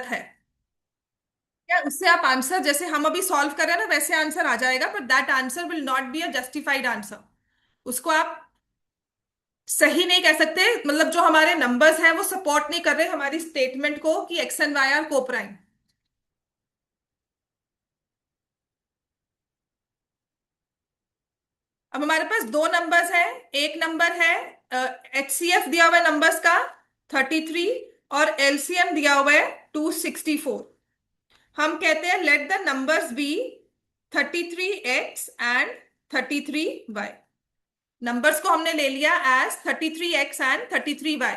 है क्या, उससे आप आंसर जैसे हम अभी सॉल्व कर रहे हैं ना वैसे आंसर आ जाएगा, पर that answer will not be a justified answer. उसको आप सही नहीं कह सकते, मतलब जो हमारे नंबर्स हैं वो सपोर्ट नहीं कर रहे हमारी स्टेटमेंट को कि x and y are coprime. अब हमारे पास दो नंबर्स हैं। एक नंबर है HCF दिया हुआ है नंबर्स का 33, और LCM दिया हुआ है 264। हम कहते हैं let the numbers be 33x and 33y। Numbers को हमने ले लिया as 33x and 33y।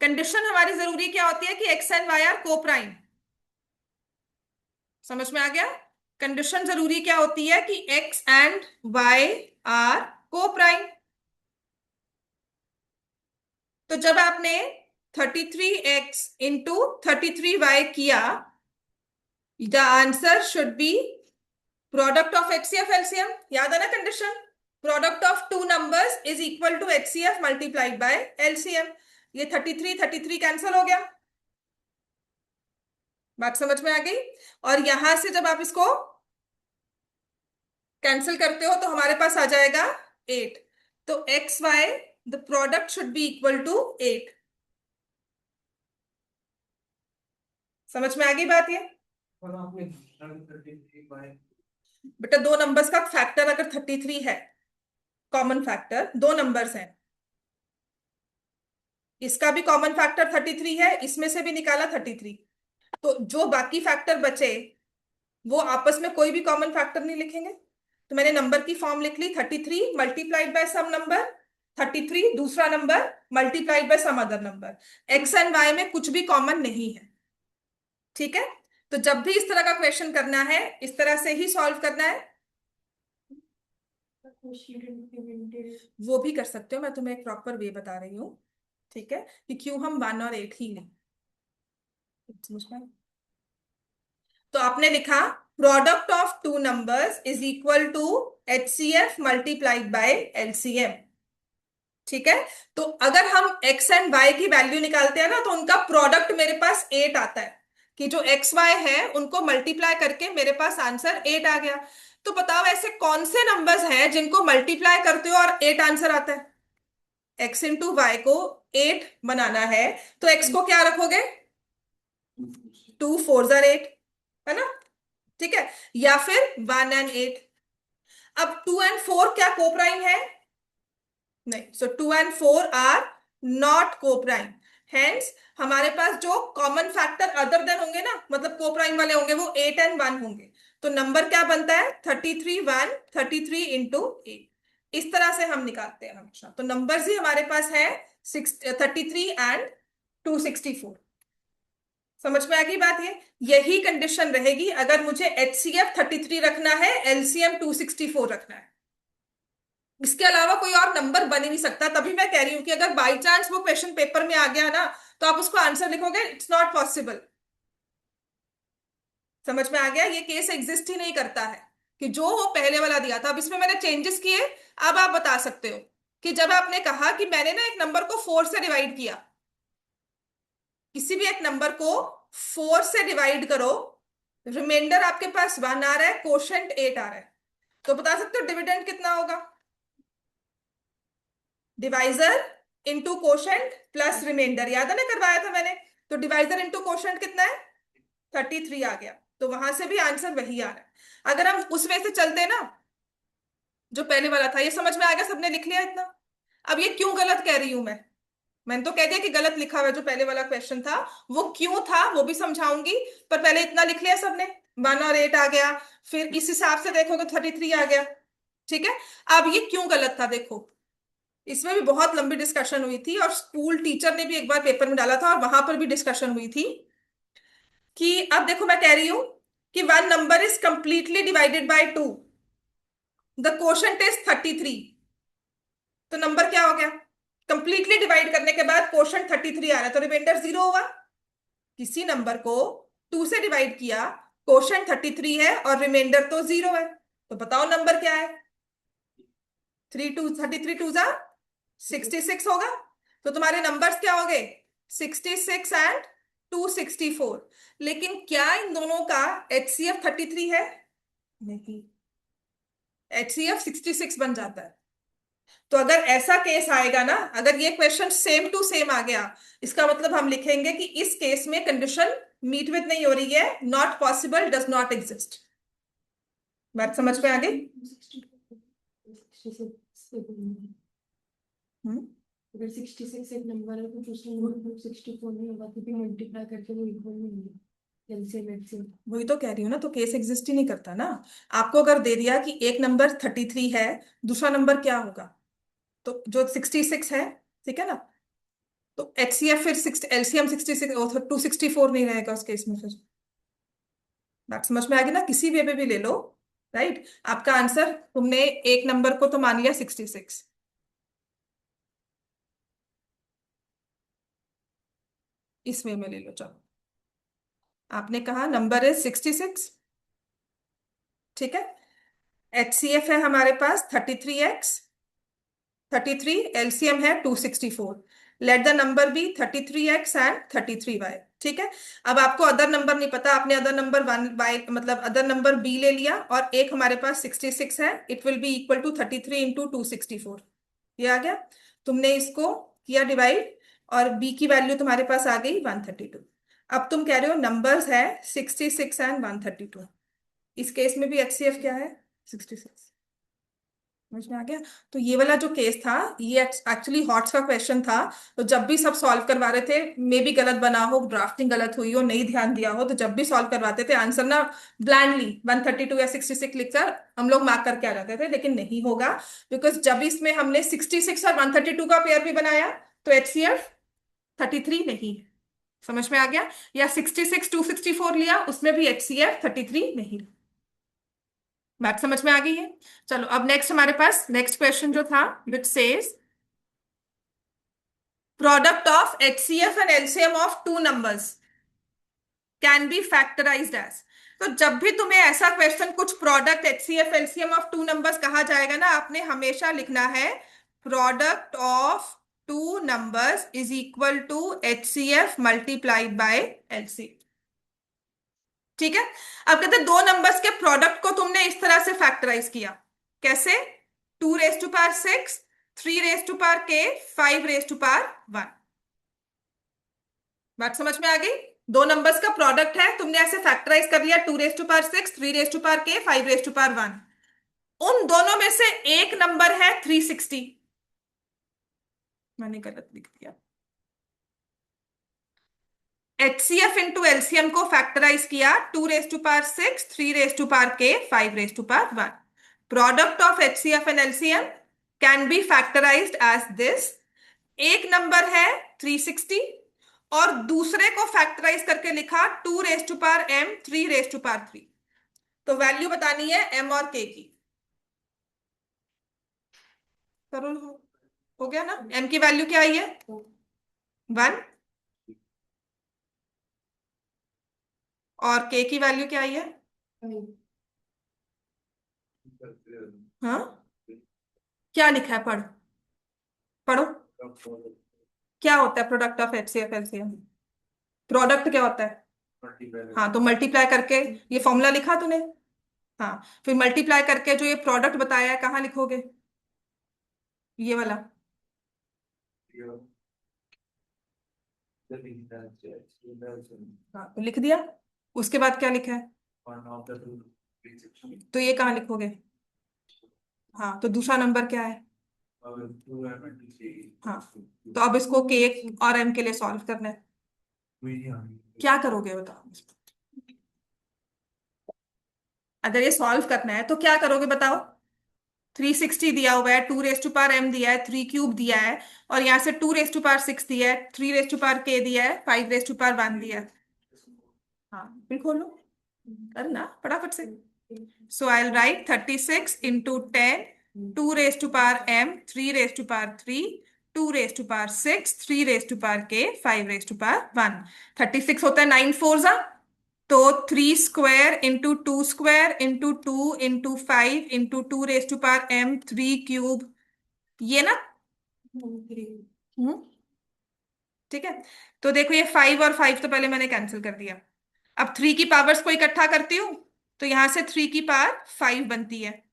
Condition हमारी जरूरी क्या होती है कि x एंड y आर को प्राइम। समझ में आ गया? कंडीशन जरूरी क्या होती है कि x and y are coprime. तो जब आपने 33x इंटू 33y किया, the answer should be product of HCF LCM। याद है ना condition? Product of two numbers is equal to HCF multiplied by LCM। ये 33 कैंसिल हो गया। बात समझ में आ गई? और यहां से जब आप इसको कैंसिल करते हो तो हमारे पास आ जाएगा 8। तो x y the product should be equal to 8। समझ में आ गई बात ये? बेटा दो नंबर्स का फैक्टर अगर 33 है, कॉमन फैक्टर दो नंबर्स हैं, इसका भी कॉमन फैक्टर 33 है, इसमें से भी निकाला 33, तो जो बाकी फैक्टर बचे वो आपस में कोई भी कॉमन फैक्टर नहीं लिखेंगे। तो मैंने नंबर की फॉर्म लिख ली 33 मल्टीप्लाइड बाय सम नंबर 33, दूसरा number multiplied by some other number. X and y में कुछ भी कॉमन नहीं है। ठीक है? तो जब भी इस तरह का क्वेश्चन करना है इस तरह से ही सॉल्व करना है। वो भी कर सकते हो, मैं तुम्हें एक प्रॉपर वे बता रही हूँ। ठीक है? कि क्यों हम 1 और 8 ही लें। समझ में? तो आपने लिखा product of two numbers is equal to HCF multiplied by LCM। ठीक है? तो अगर हम x एंड y की वैल्यू निकालते हैं ना तो उनका प्रोडक्ट मेरे पास 8 आता है, कि जो एक्स वाई है उनको मल्टीप्लाई करके मेरे पास आंसर 8 आ गया। तो बताओ ऐसे कौन से नंबर्स हैं जिनको मल्टीप्लाई करते हो और 8 आंसर आता है? x इंटू वाई को 8 बनाना है तो x को क्या रखोगे? 2 4 8, है ना? ठीक है? या फिर 1 and 8। अब 2 and 4 क्या कोप्राइम है? नहीं। So 2 and 4 are not coprime. Hence हमारे पास जो कॉमन फैक्टर अदर देन होंगे ना, मतलब कोप्राइम वाले होंगे, वो 8 and 1 होंगे। तो नंबर क्या बनता है? 33 1 33 इंटू 8। इस तरह से हम निकालते हैं हमेशा। तो नंबर्स ही हमारे पास है 6 33 and 264। समझ में आ गई बात ये? यही कंडीशन रहेगी अगर मुझे HCF 33 रखना है, LCM 264 रखना है। इसके अलावा कोई और नंबर बन ही नहीं सकता। तभी मैं कह रही हूं कि अगर बाई चांस वो क्वेश्चन पेपर में आ गया ना तो आप उसको आंसर लिखोगे, इट्स नॉट पॉसिबल। समझ में आ गया? ये केस एग्जिस्ट ही नहीं करता है कि जो हो पहले वाला दिया था। अब इसमें मैंने चेंजेस किए। अब आप बता सकते हो कि जब आपने कहा कि मैंने ना एक नंबर को 4 से डिवाइड किया, किसी भी एक नंबर को 4 से डिवाइड करो, रिमाइंडर आपके पास 1 आ रहा है, कोशेंट 8 आ रहा है, तो बता सकते हो डिविडेंड कितना होगा? Divisor into quotient plus remainder. याद है ना, करवाया था मैंने। तो डिवाइजर इंटू कोशेंट कितना है? 33 आ गया। तो वहां से भी आंसर वही आ रहा है। अगर हम उस वे से चलते ना जो पहले वाला था, ये समझ में आ गया? सबने लिख लिया इतना? अब ये क्यों गलत कह रही हूं मैं? मैंने तो कह दिया कि गलत लिखा हुआ है जो पहले वाला क्वेश्चन था। वो क्यों था वो भी समझाऊंगी, पर पहले इतना लिख लिया सबने। 1 और 8 आ गया, फिर इस हिसाब से देखोगे 33 आ गया। ठीक है? अब ये क्यों गलत था देखो। इसमें भी बहुत लंबी डिस्कशन हुई थी और स्कूल टीचर ने भी एक बार पेपर में डाला था और वहां पर भी डिस्कशन हुई थी कि अब देखो मैं कह रही हूं कि one number is completely divided by 2, the quotient is 33। तो नंबर क्या हो गया? कंप्लीटली डिवाइड करने के बाद क्वोशंट 33 आ रहा है, तो रिमाइंडर 0 हुआ। किसी नंबर को 2 से डिवाइड किया, क्वोशंट 33 है और रिमाइंडर तो 0 है, तो बताओ नंबर क्या है? 33 2 जा 66 होगा। तो तुम्हारे नंबर्स क्या हो गए? 66 एंड 264। लेकिन क्या इन दोनों का HCF 33 है? नहीं, HCF 66 बन जाता है। तो अगर ऐसा केस आएगा ना, अगर ये क्वेश्चन सेम टू सेम आ गया, इसका मतलब हम लिखेंगे कि इस केस में कंडीशन मीट विद नहीं हो रही है, not possible, does not exist. बात समझ में आ गई? अगर 66 एक नंबर है तो दूसरा नंबर 264 नहीं होगा, क्योंकि मल्टीप्लाई करके वो इक्वल नहीं होंगे एलसीएम एलसीएम। वही तो कह रही हूँ ना, तो केस एग्जिस्ट ही नहीं करता ना। आपको अगर दे दिया कि एक नंबर 33 है, दूसरा नंबर क्या होगा, तो जो 66 है, ठीक है ना, तो HCF फिर LCM 66 और 264 नहीं रहेगा उस केस में फिर। बात समझ में आ गई ना, किसी वे में भी ले लो। राइट, आपका आंसर, तुमने एक नंबर को तो मान लिया 66, इस वे में ले लो। चलो, आपने कहा नंबर इज 66, ठीक है। HCF है हमारे पास 33x, 33, LCM है 264। Let the number be 33x and 33y, ठीक है। अब आपको अदर नंबर नहीं पता, आपने अदर नंबर वन बाय मतलब अदर नंबर बी ले लिया, और एक हमारे पास 66 है, it will be equal to 33 into 264। ये आ गया। तुमने इसको किया डिवाइड, और बी की वैल्यू तुम्हारे पास आ गई 132। अब तुम कह रहे हो नंबर्स है 66 एंड 132, इस केस में भी HCF क्या है? 66। समझ में आ गया? तो ये वाला जो केस था, ये एक्चुअली हॉट्स का क्वेश्चन था। तो जब भी सब सॉल्व करवा रहे थे, मे भी गलत बना हो, ड्राफ्टिंग गलत हुई हो, नहीं ध्यान दिया हो, तो जब भी सॉल्व करवाते थे आंसर ना ब्लैंडली 132 या 66 लिखकर हम लोग मार्क करके आ जाते थे, लेकिन नहीं होगा। बिकॉज जब इसमें हमने 66 और 132 का पेयर भी बनाया, तो HCF 33 नहीं है। समझ में आ गया? या 66 264 लिया, उसमें भी HCF 33 नहीं। बात समझ में आ गई है? चलो, अब नेक्स्ट हमारे पास नेक्स्ट क्वेश्चन जो था, which says product of HCF and LCM of two numbers can be factorized as. तो जब भी तुम्हें ऐसा क्वेश्चन, कुछ product HCF LCM of two numbers कहा जाएगा ना, आपने हमेशा लिखना है product of two numbers is equal to HCF multiplied by LCM, ठीक है। अब कहते हैं दो नंबर्स के प्रोडक्ट को तुमने इस तरह से फैक्टराइज किया, कैसे? 2 raise to power 6, 3 raise to power k, 5 raise to power 1। बात समझ में आ गई? दो नंबर्स का प्रोडक्ट है, तुमने ऐसे फैक्टराइज कर लिया, 2 raise to power 6, 3 raise to power k, 5 raise to power 1। उन दोनों में से एक नंबर है 360। मैंने गलत लिख दिया। HCF इंटू LCM को फैक्टराइज किया, 2 raise to power 6, 3 raise to power k, 5 raise to power 1। Product of HCF and LCM can be factorized as this. एक नंबर है 360, और दूसरे को फैक्टराइज करके लिखा 2 raise to power m, 3 raise to power 3। तो वैल्यू बतानी है m और k की। करो, हो गया ना? m की वैल्यू क्या आई है? 1। और k की वैल्यू क्या आई है? हाँ, क्या लिखा है? पढ़, पढ़ो। क्या होता है product of HCF LCM? Product क्या होता है? हाँ, तो मल्टीप्लाई करके, ये फॉर्मूला लिखा तूने? हाँ, फिर मल्टीप्लाई करके जो ये प्रोडक्ट बताया है, कहाँ लिखोगे? ये वाला। हाँ, तो लिख दिया। उसके बाद क्या लिखा है? तो ये कहाँ लिखोगे? हाँ, तो दूसरा नंबर क्या है? हाँ, तो अब इसको के और m के लिए सॉल्व करना है। क्या करोगे बताओ? अगर ये सॉल्व करना है तो क्या करोगे बताओ? 360 दिया हुआ है, 2 रेज टू पावर m दिया है, 3 क्यूब दिया है, और यहाँ से 2 रेज टू पावर 6 दिया है, 3 रेज टू पावर k दिया है, 5 रेज टू पावर 1 दिया है। हाँ, फिर खोलो, करना फटाफट से। So I write 36 into 10, 2 raise to power m, 3 raise to power 3, 2 raise to power 6, 3 raise to power k, 5 raise to power 1। 36 होता है 9 4 तो 3 square into 2 square into 2 into 5 into 2 raise to power m, 3 cube, ये ना। हम्म ठीक है, तो देखो ये 5 और 5 तो पहले मैंने कैंसिल कर दिया। अब 3 की पावर्स को इकट्ठा करती हूँ, तो यहां से 3 की पावर 5 बनती है,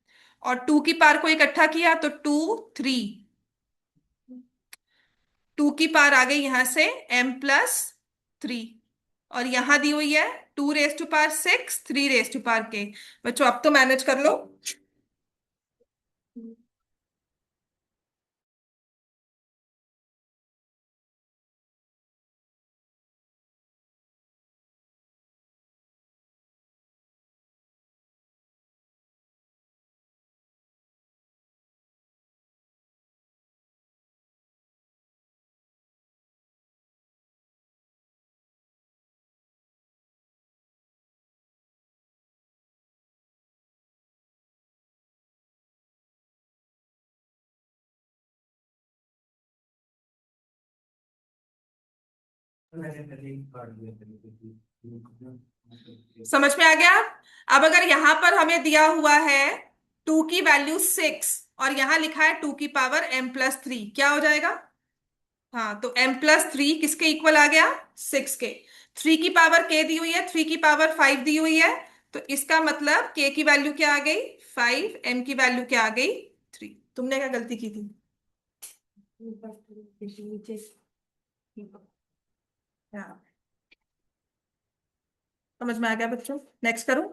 और 2 की पावर को इकट्ठा किया तो 2 3, 2 की पावर आ गई यहां से m+3, और यहां दी हुई है 2 raise to power 6, 3 raise to power k। बच्चों अब तो मैनेज कर लो। समझ में आ गया? अब अगर यहां पर हमें दिया हुआ है 2 की वैल्यू 6, और यहां लिखा है 2 की पावर m+3, क्या हो जाएगा? हाँ, तो m+3 किसके इक्वल आ गया? 6 के। 3 की पावर k दी हुई है, 3 की पावर 5 दी हुई है, तो इसका मतलब k की वैल्यू क्या आ गई? 5, m की वैल्यू क्या आ गई? 3। तुमने क्या गलती की थी? नीचे। हाँ, समझ में आ गया बच्चों? नेक्स्ट करूं?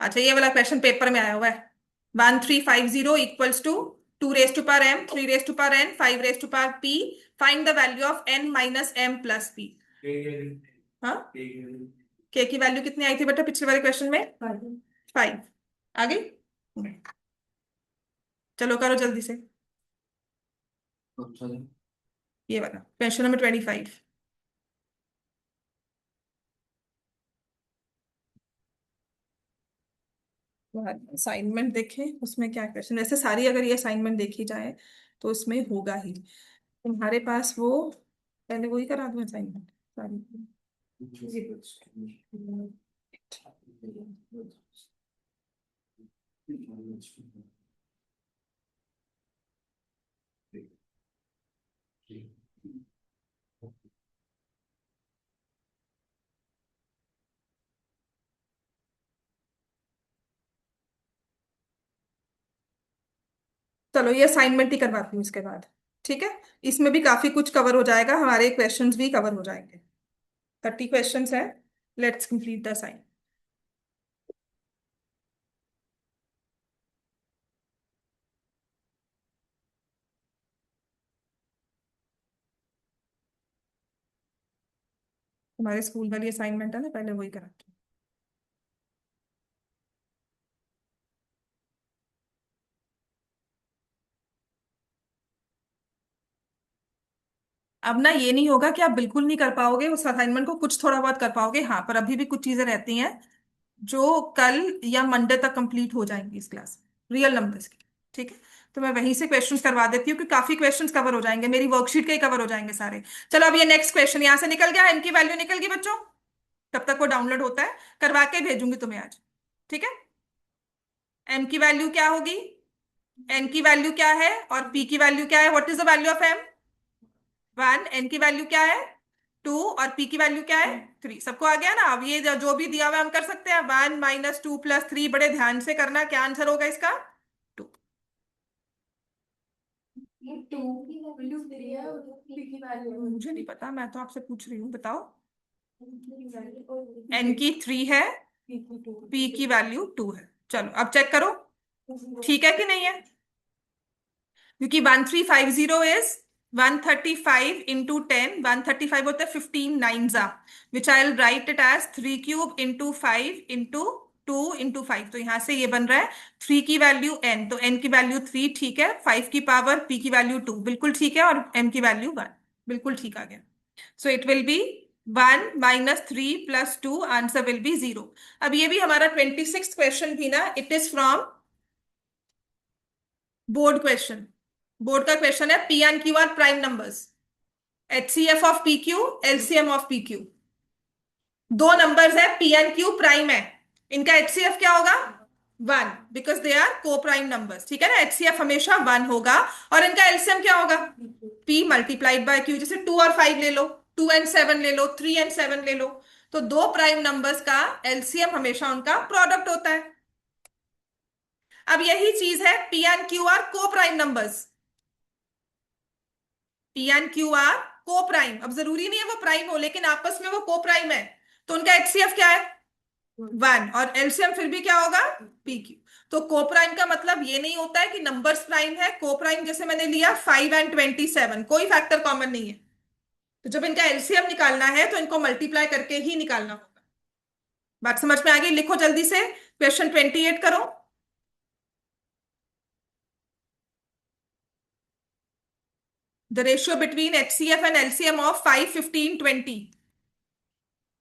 अच्छा, ये वाला क्वेश्चन पेपर में आया हुआ है। 1350 equals to 2 raise to power m, 3 raise to power n, 5 raise to power p। Find the value of n minus m+p। हाँ, k की वैल्यू कितनी आई थी बेटा पिछले वाले क्वेश्चन में? 5। आ गई? चलो करो जल्दी से। ये वाला क्वेश्चन नंबर 25। असाइनमेंट देखें उसमें क्या क्वेश्चन, वैसे सारी अगर ये असाइनमेंट देखी जाए तो उसमें होगा ही। तुम्हारे पास वो पहले वही करा दूं असाइनमेंट सारी? चलो ये असाइनमेंट ही करवाती हूँ इसके बाद, ठीक है? इसमें भी काफी कुछ कवर हो जाएगा, हमारे क्वेश्चंस भी कवर हो जाएंगे। 30 क्वेश्चंस हैं। Let's complete the assignment. हमारे स्कूल वाली असाइनमेंट है ना, पहले वही कराती हूँ। अब ना ये नहीं होगा कि आप बिल्कुल नहीं कर पाओगे उस असाइनमेंट को, कुछ थोड़ा बहुत कर पाओगे हाँ, पर अभी भी कुछ चीजें रहती हैं जो कल या मंडे तक कंप्लीट हो जाएंगी इस क्लास में, रियल नंबर्स की। ठीक है, तो मैं वहीं से क्वेश्चंस करवा देती हूँ कि काफी क्वेश्चंस कवर हो जाएंगे, मेरी वर्कशीट के ही कवर हो जाएंगे सारे। चलो अब ये नेक्स्ट क्वेश्चन यहाँ से निकल गया, इनकी वैल्यू निकल गई बच्चों। तब तक वो डाउनलोड होता है, करवा के भेजूंगी तुम्हें आज। ठीक है, एम की वैल्यू क्या होगी, एन की वैल्यू क्या है, और पी की वैल्यू क्या है? What is the value of M? 1। N की वैल्यू क्या है? 2। और पी की वैल्यू क्या है? 3। सबको आ गया ना? अब ये जो भी दिया हुआ है हम कर सकते हैं। 1 - 2 + 3, बड़े ध्यान से करना, क्या आंसर होगा इसका? 2। ये टू की वैल्यू थ्री है और थ्री की वैल्यू मुझे नहीं पता, मैं तो आपसे पूछ रही हूँ, बताओ। और एन की 3 है, टू। पी की वैल्यू 2 है। चलो अब चेक करो, ठीक है कि नहीं है? क्योंकि 1350 इज 135 × 10, 135 होता है 15 9 जा, which I will write it as 3³ × 5 × 2 × 5। तो यहां से ये बन रहा है 3 की वैल्यू n, तो n की वैल्यू 3 ठीक है, 5 की पावर p की वैल्यू 2 बिल्कुल ठीक है, और m की वैल्यू 1 बिल्कुल ठीक आ गया। So it will B 1 - 3 + 2, answer will be 0। अब ये भी हमारा 26 क्वेश्चन भी ना, it is from board question. Board का क्वेश्चन है P and Q R prime numbers, HCF of P Q, LCM of P Q. दो नंबर्स है पी एंड क्यू प्राइम है, इनका एचसीएफ क्या होगा? 1, because they are coprime numbers. ठीक है ना, एचसीएफ हमेशा 1 होगा, और इनका एलसीएम क्या होगा? P मल्टीप्लाइड बाय Q, जैसे 2 और 5 ले लो, 2 and 7 ले लो, 3 and 7 ले लो, तो दो प्राइम नंबर्स का एलसीएम हमेशा उनका प्रोडक्ट होता है। अब यही चीज है P and Q are coprime numbers. P and Q are coprime, अब जरूरी नहीं है वो प्राइम हो, लेकिन आपस में वो को प्राइम है, तो उनका एचसीएफ क्या है? 1, और एलसीएम फिर भी क्या होगा? P Q. तो को प्राइम का मतलब ये नहीं होता है कि नंबर्स प्राइम है। को प्राइम जैसे मैंने लिया 5 and 27, कोई फैक्टर कॉमन नहीं है, तो जब इनका एलसीएम निकालना है तो इनको मल्टीप्लाई करके ही निकालना होगा। बात समझ में आ गई? लिखो जल्दी से, क्वेश्चन 28 करो। The ratio between HCF and LCM of 5, 15, 20।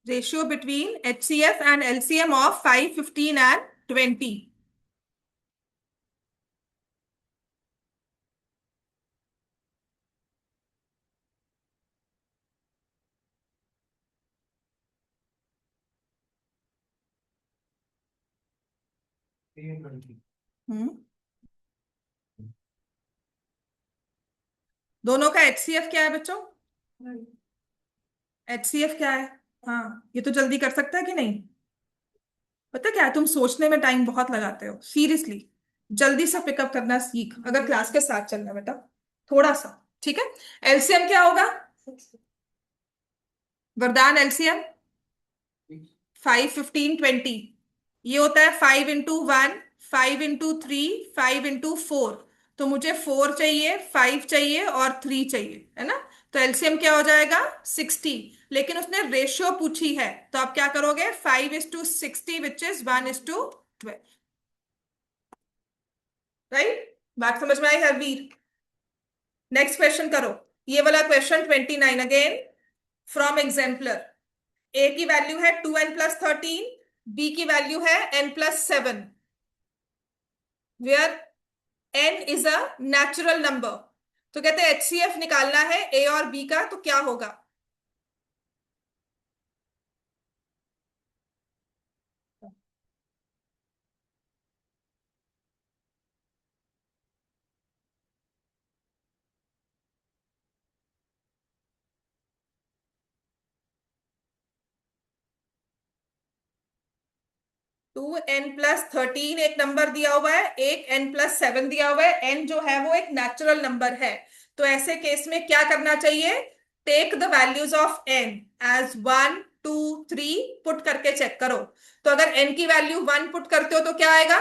Ratio between HCF and LCM of 5, 15 and 20। हम्म, दोनों का एचसीएफ क्या है बच्चों? एचसीएफ क्या है? हाँ, ये तो जल्दी कर सकता है कि नहीं? पता क्या है, तुम सोचने में टाइम बहुत लगाते हो, सीरियसली। जल्दी से पिकअप करना सीख, अगर क्लास के साथ चलना है बेटा, थोड़ा सा। ठीक है, एलसीएम क्या होगा? वरदान, एलसीएम 5, 15, 20। ये होता है 5 into 1, 5 into 3, 5 into 4। तो मुझे 4 चाहिए, 5 चाहिए और 3 चाहिए, है ना? तो एलसीएम क्या हो जाएगा? 60। लेकिन उसने रेशियो पूछी है, तो आप क्या करोगे? 5:60 विच इज 1:12। राइट? बात समझ में आई हरवीर? नेक्स्ट क्वेश्चन करो। ये वाला question 29 again from exemplar. A की वैल्यू है 2n+13, बी की वैल्यू है n+7, where n is a natural number. तो कहते हैं एचसीएफ निकालना है ए और बी का, तो क्या होगा? 2n+13 एक नंबर दिया हुआ है, एक n+7 दिया हुआ है। n जो है वो एक नेचुरल नंबर है, तो ऐसे केस में क्या करना चाहिए? Take the values of n as 1, 2, 3, put करके चेक करो। तो अगर n की वैल्यू 1 पुट करते हो तो क्या आएगा?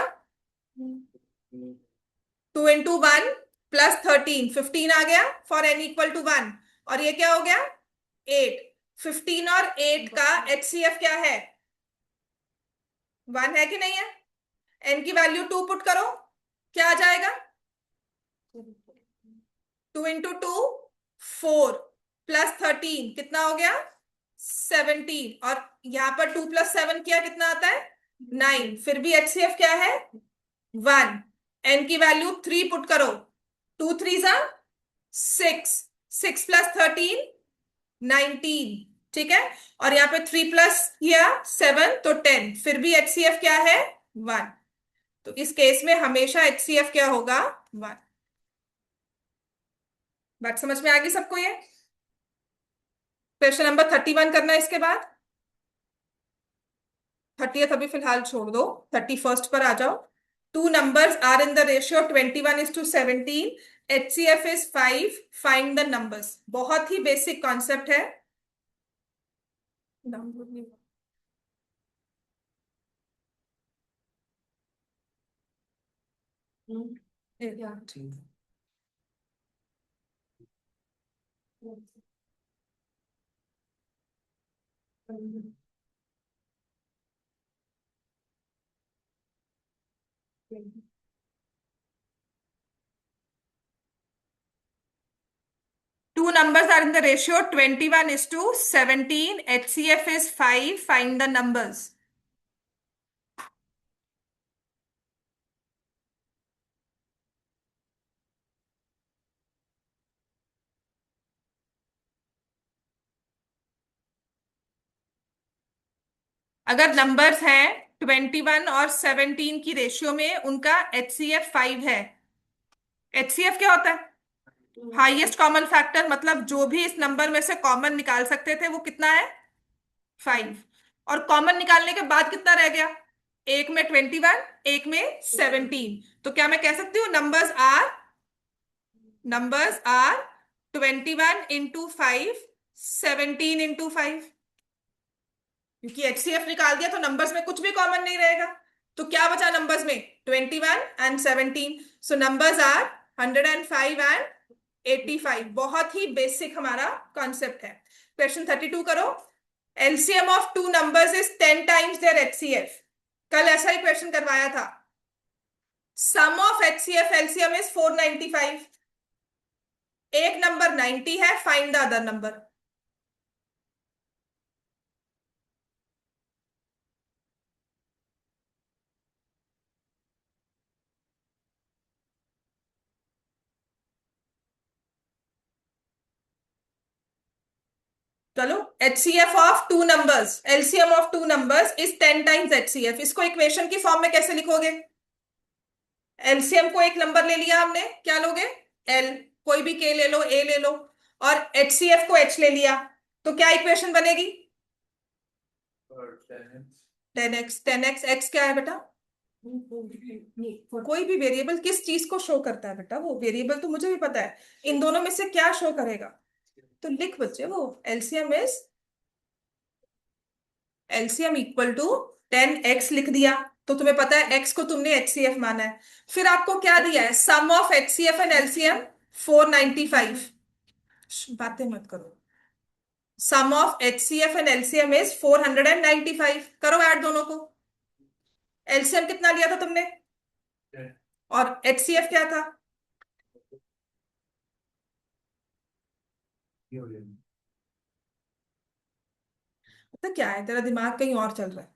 2 into 1 + 13, 15 आ गया फॉर n=1। और ये क्या हो गया? 8। 15 और 8 का एचसीएफ क्या है? 1 है कि नहीं है? n की वैल्यू 2 पुट करो, क्या आ जाएगा? 2 into 2, 4 + 13 कितना हो गया? 17। और यहां पर 2 + 7 किया, कितना आता है? 9। फिर भी एचसीएफ क्या है? 1। n की वैल्यू 3 पुट करो, 2 3 6, 6 + 13, 19। ठीक है, और यहाँ पे 3 प्लस किया 7, तो 10। फिर भी एचसीएफ क्या है? 1। तो इस केस में हमेशा एचसीएफ क्या होगा? 1। बात समझ में आ गई सबको? ये क्वेश्चन नंबर 31 करना है इसके बाद। 30th अभी फिलहाल छोड़ दो, 31st पर आ जाओ। Two numbers are in the ratio 21:17, HCF is 5, find the numbers. बहुत ही बेसिक कॉन्सेप्ट है। Two numbers are in the ratio 21:17. HCF is 5. Find the numbers. अगर नंबर्स हैं 21 और 17 की रेशियो में, उनका HCF 5 है। HCF क्या होता है? हाईएस्ट कॉमन फैक्टर मतलब जो भी इस नंबर में से कॉमन निकाल सकते थे वो कितना है? 5। और कॉमन निकालने के बाद कितना रह गया? एक में 21, एक में 17। तो क्या मैं कह सकती हूँ नंबर्स आर 21 into 5, 17 into 5। क्योंकि एचसीएफ निकाल दिया तो नंबर्स में कुछ भी कॉमन नहीं रहेगा। तो क्या बचा नंबर्स में? 21 and 17। So numbers are 105 and 85। बहुत ही बेसिक हमारा कॉन्सेप्ट है। क्वेश्चन 32 करो। LCM of two numbers is 10 times their HCF. कल ऐसा ही क्वेश्चन करवाया था। Sum of HCF LCM is 495। एक नंबर 90 है, फाइंड द अदर नंबर। चलो, HCF of two numbers, LCM of two numbers is 10 times HCF. इसको इक्वेशन की फॉर्म में कैसे लिखोगे? एलसीएम को एक नंबर ले लिया हमने, क्या लोगे? एल। कोई भी के ले लो, ए ले लो। और एचसीएफ को एच ले लिया, तो क्या इक्वेशन बनेगी? 10x। 10x एक्स क्या है बेटा? कोई भी वेरिएबल किस चीज को शो करता है बेटा? वो वेरिएबल तो मुझे भी पता है, इन दोनों में से क्या शो करेगा? तो लिख बच्चे, वो एलसीएम इक्वल टू 10x लिख दिया। तो तुम्हें पता है x को तुमने एचसीएफ माना है। फिर आपको क्या दिया है? Sum of HCF and LCM 495। बातें मत करो। Sum of HCF and LCM is 495। करो ऐड दोनों को। एलसीएम कितना लिया था तुमने? और एचसीएफ क्या था? पता क्या है, तेरा दिमाग कहीं और चल रहा है।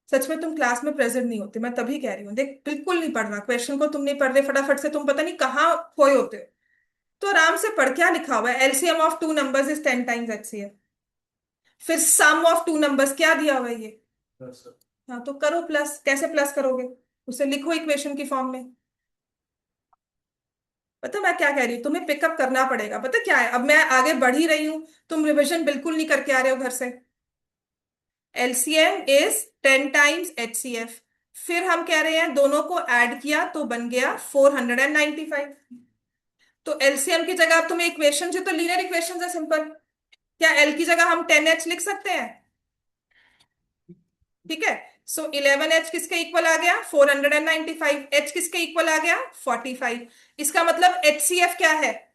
सच में तुम क्लास में प्रेजेंट नहीं होते, मैं तभी कह रही हूँ। देख, बिल्कुल नहीं पढ़ रहा क्वेश्चन को, तुम नहीं पढ़ रहे फटाफट से, तुम पता नहीं कहाँ खोए होते हो। तो आराम से पढ़। क्या लिखा हुआ है? LCM of two numbers is 10 times HCF. फिर सम ऑफ टू नंबर्स क्या दिया हुआ है ये? हाँ, तो करो प्लस। कैसे प्लस करोगे? उसे लिखो इक्वेशन की फॉर्म में। पता मैं क्या कह रही हूँ? तुम्हें पिकअप करना पड़ेगा। पता क्या है, अब मैं आगे बढ़ ही रही हूँ, तुम रिवीजन बिल्कुल नहीं करके आ रहे हो घर से। LCM is 10 times HCF. फिर हम कह रहे हैं दोनों को ऐड किया तो बन गया 495। तो एलसीएम की जगह अब तुम्हें इक्वेशन जो, तो लीनियर इक्वेशन है सिंपल। क्या एल की जगह हम 10h लिख सकते हैं? ठीक है। सो 11h किसके इक्वल आ गया? 495। एच किसके इक्वल आ गया? 45। इसका मतलब एचसीएफ क्या है?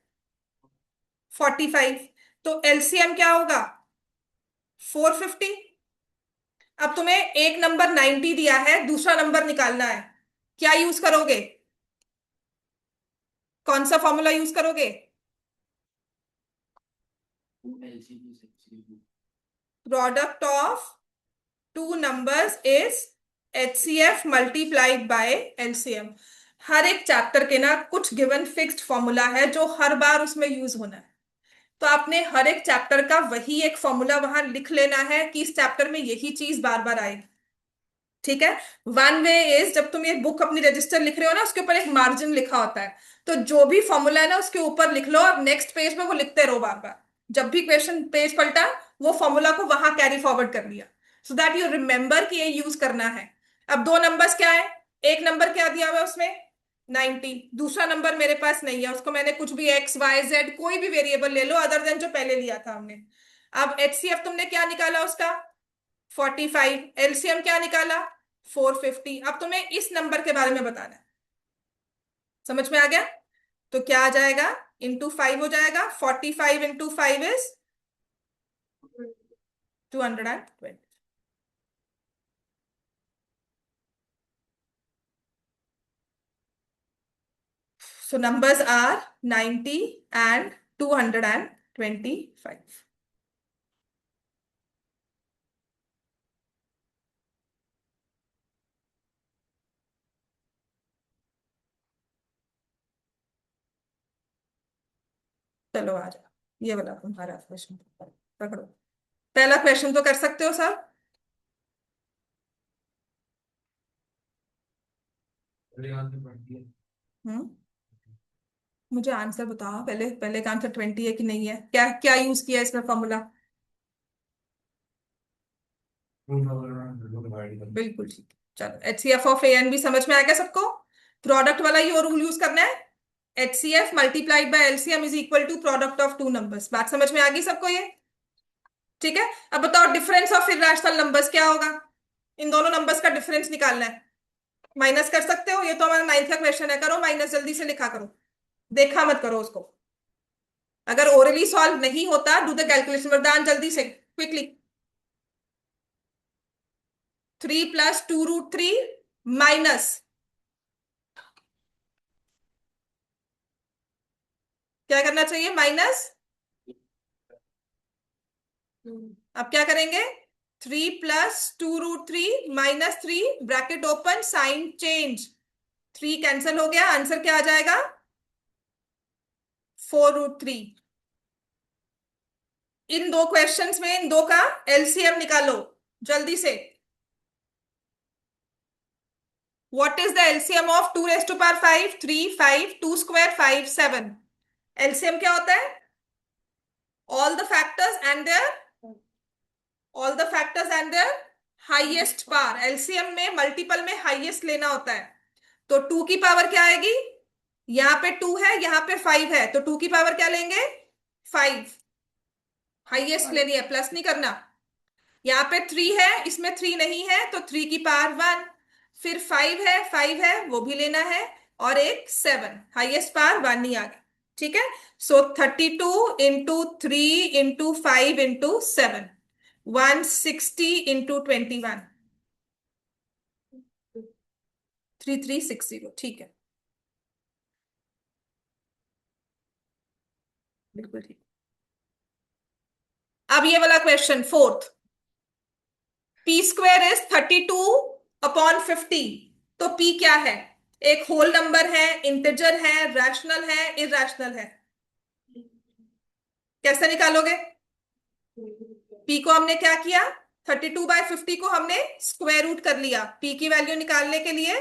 45। तो एलसीएम क्या होगा? 450। अब तुम्हें एक नंबर 90 दिया है, दूसरा नंबर निकालना है। क्या यूज करोगे? कौन सा फॉर्मूला यूज करोगे? Product of two numbers is HCF multiplied by LCM. हर एक चैप्टर के ना कुछ गिवन फिक्स्ड फॉर्मूला है जो हर बार उसमें यूज होना है। तो आपने हर एक चैप्टर का वही एक फॉर्मूला वहां लिख लेना है कि इस चैप्टर में यही चीज बार बार आएगी। ठीक है। वन वे इज, जब तुम ये बुक अपनी रजिस्टर लिख रहे हो ना, उसके ऊपर एक मार्जिन लिखा होता है। तो जो भी फॉर्मूला है ना उसके ऊपर लिख लो, अब नेक्स्ट पेज में वो लिखते रहो बार बार। जब भी क्वेश्चन पेज पलटा, वो फॉर्मूला को वहां कैरी फॉरवर्ड कर लिया, सो दैट यू रिमेंबर कि ये यूज करना है। अब दो नंबर्स क्या है? एक नंबर क्या दिया हुआ है उसमें? 90। दूसरा नंबर मेरे पास नहीं है, उसको मैंने कुछ भी एक्स वाई जेड कोई भी वेरिएबल ले लो अदर देन जो पहले लिया था हमने। अब एचसीएफ तुमने क्या निकाला उसका? 45। एलसीएम क्या निकाला? 450। अब तुम्हें इस नंबर के बारे में बताना है। समझ में आ गया? तो क्या आ जाएगा? इंटू 5 हो जाएगा। 45 into 5 is 220। So numbers are 90 and 225। चलो आ जाओ, ये वाला तुम्हारा क्वेश्चन पकड़ो। पहला क्वेश्चन तो कर सकते हो सब? हम्म। मुझे आंसर बताओ पहले, पहले का आंसर 20 है कि नहीं है, क्या क्या यूज किया है इसमें फॉर्मूला? बिल्कुल ठीक है। चलो, H C F of a and b समझ में आ गया सबको? प्रोडक्ट वाला ही और रूल यूज करना है। H C F multiplied by LCM is equal to product of two numbers. बात समझ में आ गई सबको ये? ठीक है। अब बताओ डिफरेंस ऑफ इर्रेशनल नंबर्स क्या होगा? इन दोनों नंबर्स का डिफरेंस निकालना है। माइनस कर सकते हो, ये तो हमारा 9th का क्वेश्चन है, करो माइनस, जल्दी से लिखा करो, देखा मत करो उसको। अगर ओरली सॉल्व नहीं होता, डू द कैलकुलेशन, वरदान जल्दी से क्विकली। 3 + 2√3 माइनस, क्या करना चाहिए? माइनस। अब क्या करेंगे? 3 + 2√3 -3, bracket open, sign change, 3 cancel हो गया, आंसर क्या आ जाएगा? 4√3। इन दो क्वेश्चंस में इन दो का एलसीएम निकालो जल्दी से। What is the LCM of 2⁵ 3, 5, 2² 5, 7? LCM क्या होता है? All the factors and their, all the factors and their highest power. LCM में मल्टीपल में हाईएस्ट लेना होता है। तो 2 की पावर क्या आएगी? यहाँ पे 2 है, यहाँ पे 5 है, तो 2 की पावर क्या लेंगे? 5। हाईएस्ट लेनी है, प्लस नहीं करना। यहाँ पे 3 है, इसमें 3 नहीं है, तो 3 की पावर 1। फिर 5 है वो भी लेना है, और एक 7, हाईएस्ट पावर 1 नहीं आ गया। ठीक है। सो 32 × 3 × 5 × 7, 160 × 21, 3360। ठीक है, बिल्कुल ठीक। अब ये वाला क्वेश्चन, फोर्थ, p² = 32/50। तो p क्या है? एक होल नंबर है, इंटीजर है, रैशनल है, इरैशनल है। कैसे निकालोगे? p को हमने क्या किया? 32/50 को हमने स्क्वायर रूट कर लिया। p की वैल्यू निकालने के लिए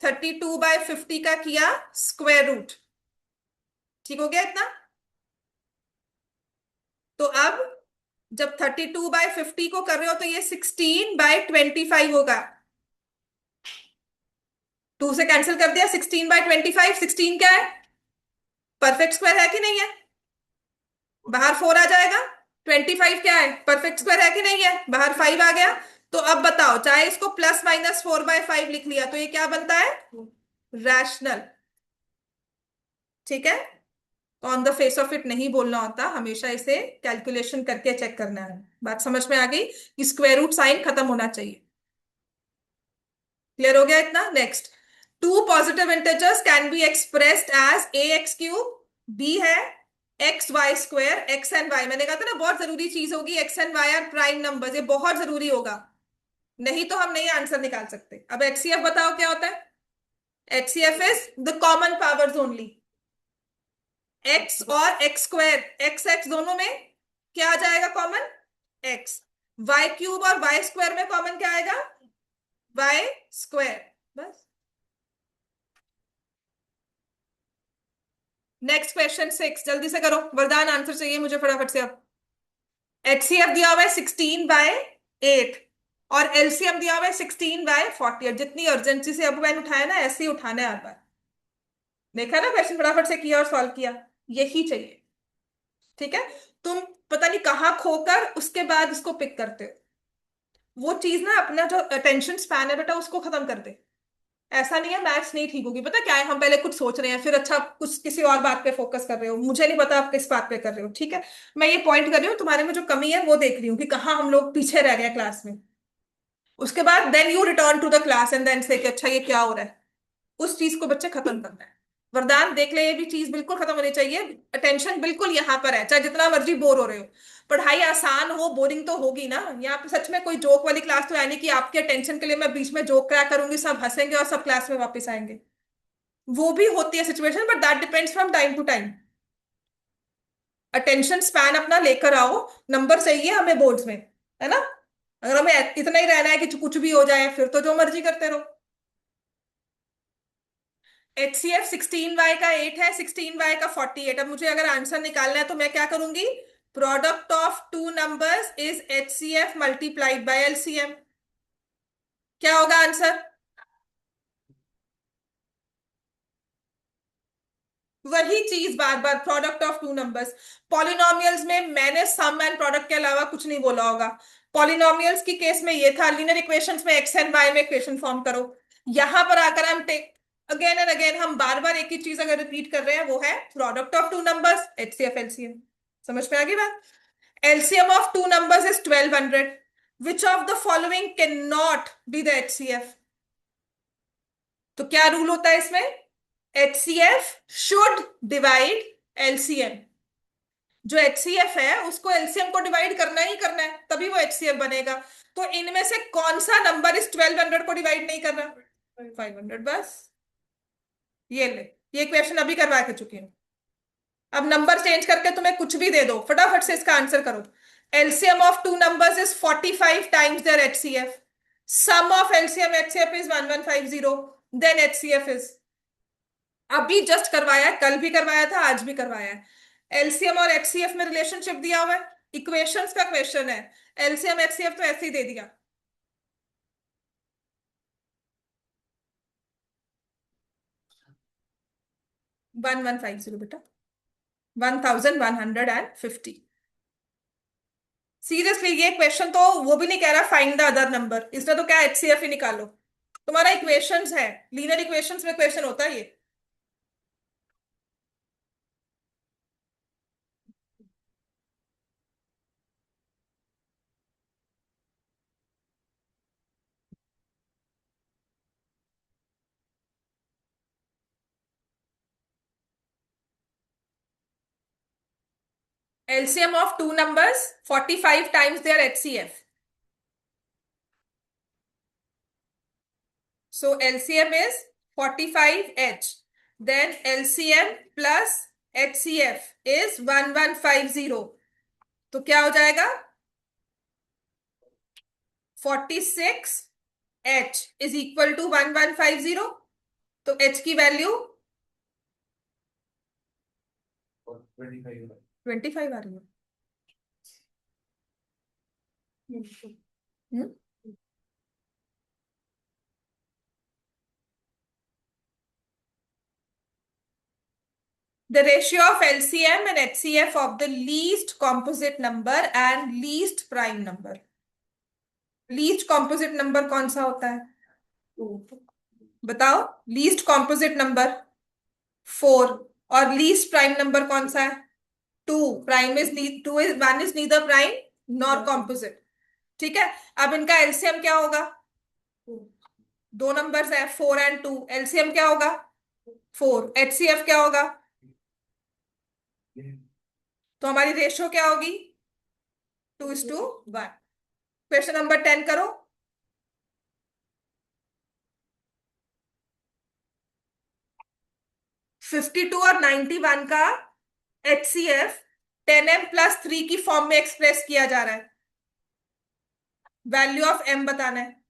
32/50 का किया स्क्वायर रूट। ठीक हो गया इतना? तो अब जब 32/50 को कर रहे हो तो ये 16/25 होगा। 2 से कैंसिल कर दिया, 16/25। 16 क्या है? परफेक्ट स्क्वायर है कि नहीं है? बाहर 4 आ जाएगा। 25 क्या है? परफेक्ट स्क्वायर है कि नहीं है? बाहर 5 आ गया। तो अब बताओ, चाहे इसको +-4/5 लिख लिया तो ये क्या बनता है? रैशनल। ठीक है। तो on the face of it नहीं बोलना होता, हमेशा इसे कैलकुलेशन करके चेक करना है। बात समझ में आ गई कि स्क्वायर रूट साइन खत्म होना चाहिए। क्लियर हो गया इतना? Next, two positive integers can be expressed as ax³ b है xy², x एंड y। मैंने कहा था ना बहुत जरूरी चीज होगी, x and y are prime numbers, ये बहुत जरूरी होगा, नहीं तो हम नहीं आंसर निकाल सकते। अब HCF बताओ क्या होता है? HCF is the common powers only. x और x² x दोनों में क्या आ जाएगा कॉमन? x। y³ और y² में कॉमन क्या आएगा? y²। बस। नेक्स्ट क्वेश्चन 6, जल्दी से करो, वरदान आंसर चाहिए मुझे फटाफट से। अब HCF दिया हुआ है 16/8 और LCM दिया हुआ है 16/48। जितनी अर्जेंसी से अब मैंने उठाया ना, ऐसे ही उठाना है हर बार। देखा ना क्वेश्चन, फटाफट से किया और सॉल्व किया, यही चाहिए। ठीक है। तुम पता नहीं कहाँ खोकर उसके बाद इसको पिक करते हो। वो चीज ना, अपना जो अटेंशन स्पैन है बेटा उसको खत्म कर दे। ऐसा नहीं है मैथ्स नहीं ठीक होगी, पता क्या है, हम पहले कुछ सोच रहे हैं फिर अच्छा कुछ किसी और बात पे फोकस कर रहे हो, मुझे नहीं पता आप किस बात पे कर रहे हो। ठीक है। मैं ये पॉइंट कर रही हूँ, तुम्हारे में जो कमी है वो देख रही हूँ कि कहाँ हम लोग पीछे रह गए क्लास में। उसके बाद then you return to the class and then say कि अच्छा ये क्या हो रहा है। उस चीज को बच्चे खत्म करना है। वरदान देख ले, ये भी चीज बिल्कुल खत्म होनी चाहिए। अटेंशन बिल्कुल यहाँ पर है, चाहे जितना मर्जी बोर हो रहे हो। पढ़ाई आसान हो, बोरिंग तो होगी ना। यहाँ पे सच में कोई जोक वाली क्लास तो है नहीं कि आपके अटेंशन के लिए मैं बीच में जोक क्रैक करूंगी, सब हंसेंगे और सब क्लास में वापस आएंगे। वो भी होती है situation, but that depends from time to time. Attention span अपना लेकर आओ। नंबर चाहिए हमें बोर्ड्स में, है ना? अगर हमें इतना ही रहना है कि कुछ भी हो जाए फिर तो जो मर्जी करते रहो। HCF 16y का 8 है, 16y का 48। अब मुझे अगर आंसर निकालना है तो मैं क्या करूंगी? Product of two numbers is HCF multiplied by LCM। क्या होगा आंसर? वही चीज बार बार, product of two numbers. Polynomials में मैंने सम एंड प्रोडक्ट के अलावा कुछ नहीं बोला होगा। पॉलिनोमियल्स की केस में ये था, लीनियर इक्वेशंस में एक्स एंड वाई में इक्वेशन फॉर्म करो। यहां पर आकर हम टेक अगेन एंड अगेन, हम बार बार एक ही चीज अगर रिपीट कर रहे हैं, वो है product of two numbers HCF LCM। समझ में आ गई बात? LCM of two numbers is 1200। Which of the following can not be the HCF? तो क्या रूल होता है इसमें? HCF should divide LCM। जो HCF है उसको LCM को डिवाइड करना ही करना है, तभी वो HCF बनेगा। तो इनमें से कौन सा नंबर इस 1200 को डिवाइड नहीं कर रहा? 500 बस। ये ले, ये क्वेश्चन अभी करवा के चुकी हूँ। अब नंबर चेंज करके तुम्हें कुछ भी दे दो, फटाफट से इसका आंसर करो। LCM of two numbers is 45 times their HCF। Sum of LCM HCF is 1150। Then HCF is, अभी जस्ट करवाया है, कल भी करवाया था, आज भी करवाया है। LCM और HCF में रिलेशनशिप दिया हुआ है, इक्वेशंस का क्वेश्चन है। LCM HCF तो ऐसे ही दे दिया। 1150 बेटा, 1150। सीरियसली ये क्वेश्चन तो वो भी नहीं कह रहा फाइंड द अदर नंबर, इसने तो क्या HCF ही निकालो। तुम्हारा इक्वेशंस है, लीनियर इक्वेशंस में क्वेश्चन होता है ये। LCM of two numbers 45 times their HCF. So LCM is 45H. Then LCM plus HCF is 1150। तो क्या हो जाएगा? 46H is equal to 1150। तो H की वैल्यू 25 आ रही है। हम्म? The ratio of LCM and HCF of the least composite number and least prime number। Least composite number कौन सा होता है? बताओ। Least composite number 4। और लीस्ट प्राइम नंबर कौन सा है? 2। Prime is two is one is neither prime nor composite. ठीक है। अब इनका एलसीएम क्या होगा? दो नंबर्स है 4 और 2, एलसीएम क्या होगा? 4। एचसीएफ क्या होगा? तो हमारी रेशियो क्या होगी? 2:1। क्वेश्चन नंबर 10 करो। 52 और 91 का HCF 10m+3 की फॉर्म में एक्सप्रेस किया जा रहा है। वैल्यू ऑफ m बताना है।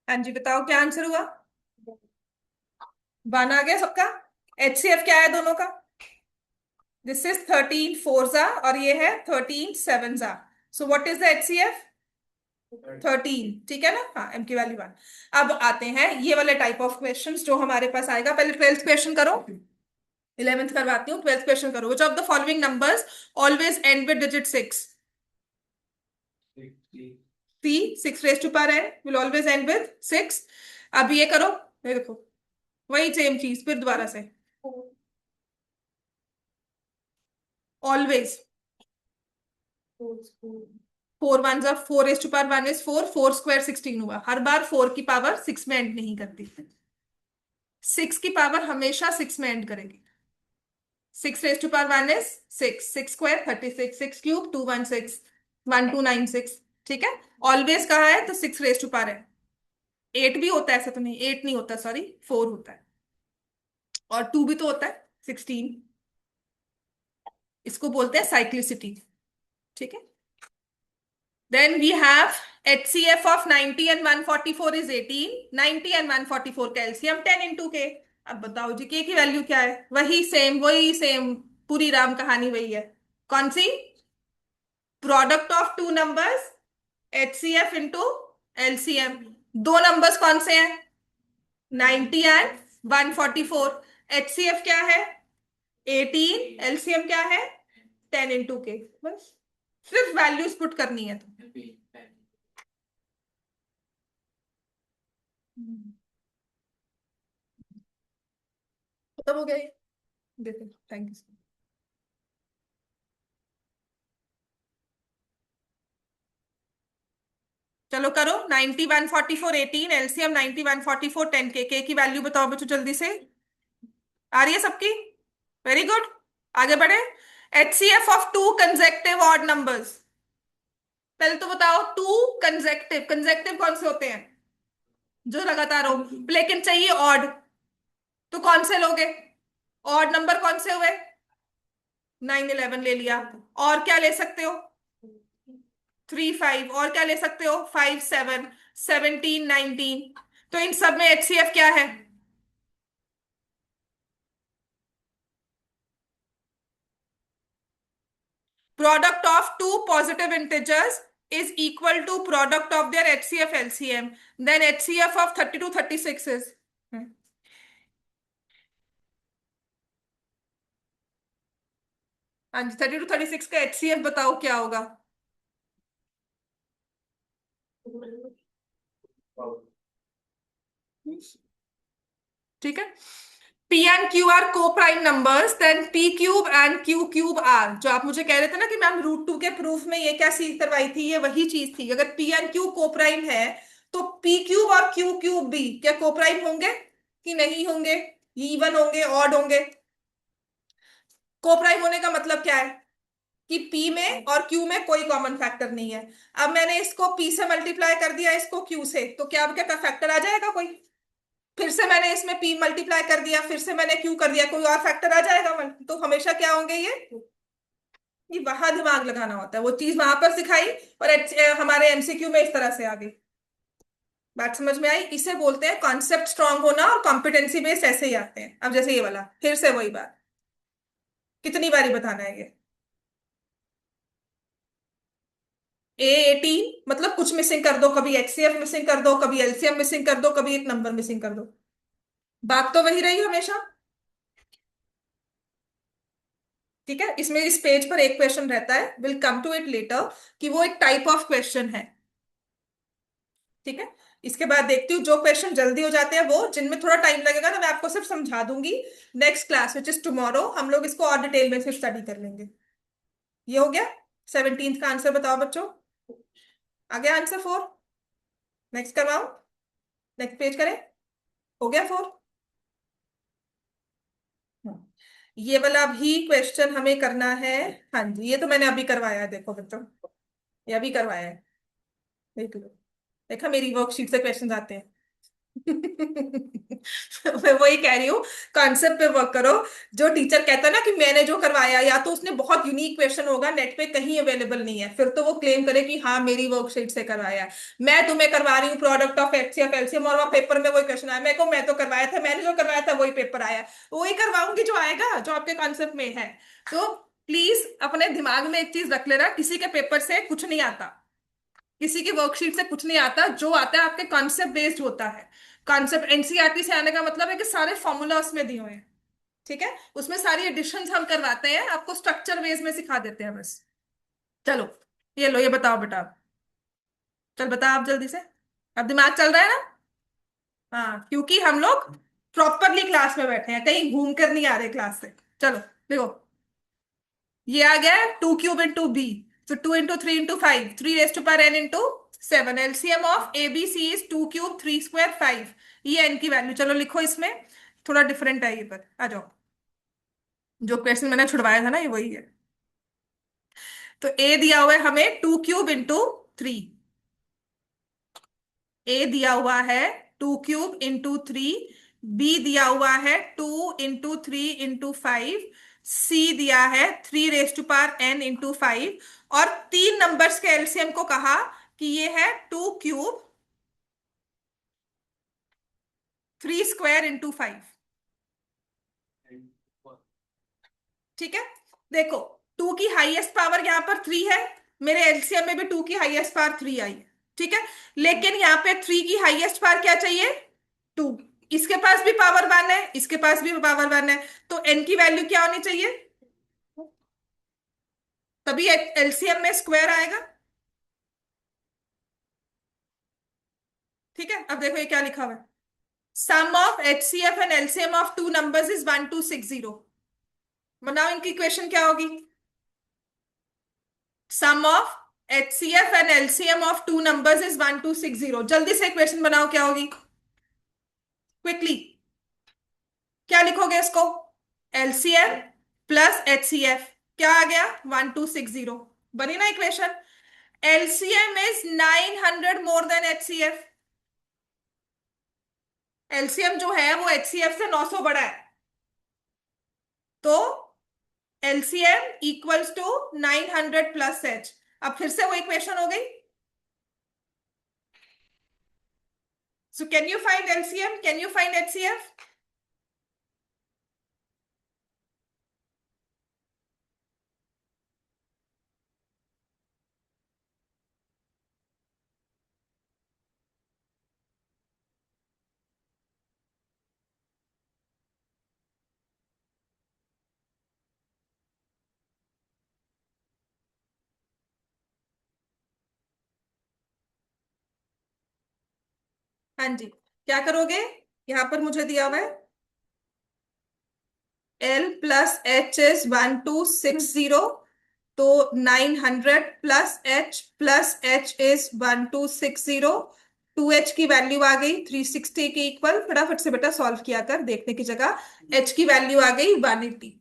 हाँ जी बताओ क्या आंसर हुआ? 1 आ गया सबका। HCF क्या है दोनों का? दिस इज 13 4 और ये है 13 7। So what is the HCF? 13, ठीक है ना? हाँ, m की वैल्यू 1। अब आते हैं ये वाले टाइप ऑफ क्वेश्चंस जो हमारे पास आएगा। पहले 12th क्वेश्चन करो, 11th करवाती हूँ, 12th क्वेश्चन करो। Which of the following numbers always and with digit 6? C, 6 raised to power n will always end with 6। अब ये करो, ये देखो, वही सेम चीज फिर दोबारा से, ऑलवेज। 4 1 जा 4 raised to power 1 is 4, 4 square 16 हुआ। हर बार 4 की पावर 6 में एंड नहीं करती, 6 की पावर हमेशा 6 में एंड करेगी। 6 raised to power 1 is 6, 6 square 36, 6 cube 216, 1296, ठीक है। ऑलवेज कहा है तो 6 raised to power है। 8 भी होता है, ऐसा तो नहीं, 8 नहीं होता, सॉरी 4 होता है, और 2 भी तो होता है 16। इसको बोलते हैं साइक्लिसिटी, ठीक है। Then we have HCF of 90 and 144 is 18, 90 and 144 का LCM 10 into K। अब बताओ जी K की वैल्यू क्या है? वही सेम पूरी राम कहानी वही है। कौन सी? Product of two numbers, HCF into LCM। दो नंबर्स कौन से हैं? 90 एंड 144। HCF क्या है? 18। LCM क्या है? 10 इंटू K। बस सिर्फ वैल्यूज पुट करनी है तो। खत्म हो गया ये? देखो, थैंक यू। चलो करो, 90 144 18, LCM 90 144 10, के की वैल्यू बताओ बच्चों जल्दी से। आ रही है सबकी? वेरी गुड, आगे बढ़े। HCF of two consecutive odd numbers. पहले तो बताओ, टू कंसेक्टिव, कंसेक्टिव कौन से होते हैं? जो लगातार हो। लेकिन चाहिए ऑड, तो कौन से लोगे? ऑड नंबर कौन से हुए? 9 11 ले लिया। और क्या ले सकते हो? 3 5। और क्या ले सकते हो? 5 7, 17 19। तो इन सब में HCF क्या है? Product of two positive integers is equal to product of their HCF LCM. Then HCF of 32 36 is, हाँ जी, 32 36 का HCF बताओ क्या होगा? ठीक है। P and Q are co-prime numbers, then P cube and Q cube are, जो आप मुझे कह रहे थे ना कि मैम √2 के प्रूफ में ये क्या चीज करवाई थी, ये वही चीज थी। अगर P and Q co-prime है तो P क्यूब और Q क्यूब भी क्या co-prime होंगे कि नहीं होंगे? इवन होंगे, ऑड होंगे? को-प्राइम होने का मतलब क्या है? कि P में और Q में कोई कॉमन फैक्टर नहीं है। अब मैंने इसको P से मल्टीप्लाई कर दिया, इसको Q से, तो क्या अब क्या फैक्टर आ जाएगा कोई? फिर से मैंने इसमें P मल्टीप्लाई कर दिया, फिर से मैंने Q कर दिया, कोई और फैक्टर आ जाएगा? तो हमेशा क्या होंगे ये वहां दिमाग लगाना होता है। वो चीज वहां पर सिखाई और हमारे MCQ में इस तरह से आ गई। बात समझ में आई? इसे बोलते हैं कॉन्सेप्ट स्ट्रांग होना, और कॉम्पिटेंसी बेस्ड ऐसे ही आते हैं। अब जैसे ये वाला, फिर से वही बात, कितनी बारी बताना है ये? A18 मतलब कुछ मिसिंग कर दो, कभी HCF मिसिंग कर दो, कभी LCM मिसिंग कर दो, कभी एक नंबर मिसिंग कर दो। बात तो वही रही हमेशा, ठीक है। इसमें इस पेज पर एक क्वेश्चन रहता है, will come to it later, कि वो एक टाइप ऑफ क्वेश्चन है, ठीक है। इसके बाद देखती हूँ जो क्वेश्चन जल्दी हो जाते हैं, वो जिनमें थोड़ा टाइम लगेगा ना, मैं आपको सिर्फ समझा दूंगी। Next class which is tomorrow हम लोग इसको और डिटेल में फिर स्टडी कर लेंगे। ये हो गया। 17th का आंसर बताओ बच्चों। आ गया आंसर 4? नेक्स्ट करवाओ, नेक्स्ट पेज करें। हो गया 4? ये वाला भी क्वेश्चन हमें करना है। हाँ जी, ये तो मैंने अभी करवाया है, देखो बच्चों, ये अभी करवाया है, देख लो। देखा, मेरी वर्कशीट से क्वेश्चन आते हैं। मैं वही कह रही हूँ, कॉन्सेप्ट पे वर्क करो। जो टीचर कहता है ना कि मैंने जो करवाया, या तो उसने बहुत यूनिक क्वेश्चन होगा, नेट पे कहीं अवेलेबल नहीं है, फिर तो वो क्लेम करे कि हाँ मेरी वर्कशीट से करवाया है। मैं तुम्हें करवा रही हूँ प्रोडक्ट ऑफ HCF LCM, और वहाँ पेपर में वही क्वेश्चन आया, मैं तो करवाया था, मैंने जो करवाया था वही पेपर आया, वही करवाऊंगी जो आएगा, जो आपके कॉन्सेप्ट में है। तो प्लीज अपने दिमाग में एक चीज रख लेना, किसी के पेपर से कुछ नहीं आता, किसी की वर्कशीट से कुछ नहीं आता, जो आता है आपके कॉन्सेप्ट बेस्ड होता है। कॉन्सेप्ट एनसीईआरटी से आने का मतलब है कि सारे फॉर्मूला उसमें दिए हुए हैं, ठीक है, उसमें सारी एडिशन हम करवाते हैं, आपको स्ट्रक्चर बेस में सिखा देते हैं बस। चलो, ये लो, ये बताओ बेटा। चल बता आप जल्दी से, अब दिमाग चल रहा है ना? हाँ, क्योंकि हम लोग प्रॉपरली क्लास में बैठे हैं, कहीं घूम कर नहीं आ रहे क्लास से। चलो देखो, ये आ गया 2 क्यूब इंटू बी, तो 2 into 3 into 5, 3 raise to power n into 7, LCM of A B C is 2 cube 3 square 5। ये एन की वैल्यू, चलो लिखो इसमें, थोड़ा डिफरेंट है ये, पर आ जाओ, जो क्वेश्चन मैंने छुड़वाया था ना ये वही है। तो ए दिया हुआ है हमें 2 क्यूब इंटू 3, ए दिया हुआ है 2 क्यूब इंटू 3, बी दिया हुआ है 2 इंटू 3 इंटू 5, सी दिया है 3 raise to power n into 5, और तीन नंबर्स के एलसीएम को कहा कि ये है 2 क्यूब 3 स्क्वायर इंटू 5। ठीक है, देखो, टू की हाईएस्ट पावर यहाँ पर 3 है, मेरे एलसीएम में भी 2 की हाईएस्ट पावर 3 आई है, ठीक है, लेकिन यहाँ पे 3 की हाईएस्ट पावर क्या चाहिए? 2। इसके पास भी पावर 1 है, इसके पास भी पावर 1 है, तो एन की वैल्यू क्या होनी चाहिए? तभी एलसीएम में स्क्वायर आएगा। ठीक है, अब देखो ये क्या लिखा हुआ है, sum of HCF and LCM of two numbers is 1260। बनाओ इनकी इक्वेशन क्या होगी? Sum of HCF and LCM of two numbers is 1260। जल्दी से इक्वेशन बनाओ, क्या होगी? क्विकली, क्या लिखोगे इसको? एलसीएम प्लस एचसीएफ, क्या आ गया? 1260। बनी ना equation? LCM is 900 more than HCF, LCM जो है वो एचसीएफ से 900 बड़ा है, तो LCM equals to 900 plus H. अब फिर से वो इक्वेशन हो गई। So can you find LCM, can you find HCF? हाँ जी, क्या करोगे? यहां पर मुझे दिया हुआ है एल प्लस एच इज 1260, तो 900 प्लस एच इज 1260, 2h की वैल्यू आ गई 360 के इक्वल। फटाफट से बेटा सॉल्व किया कर, देखने की जगह, h की वैल्यू आ गई 180।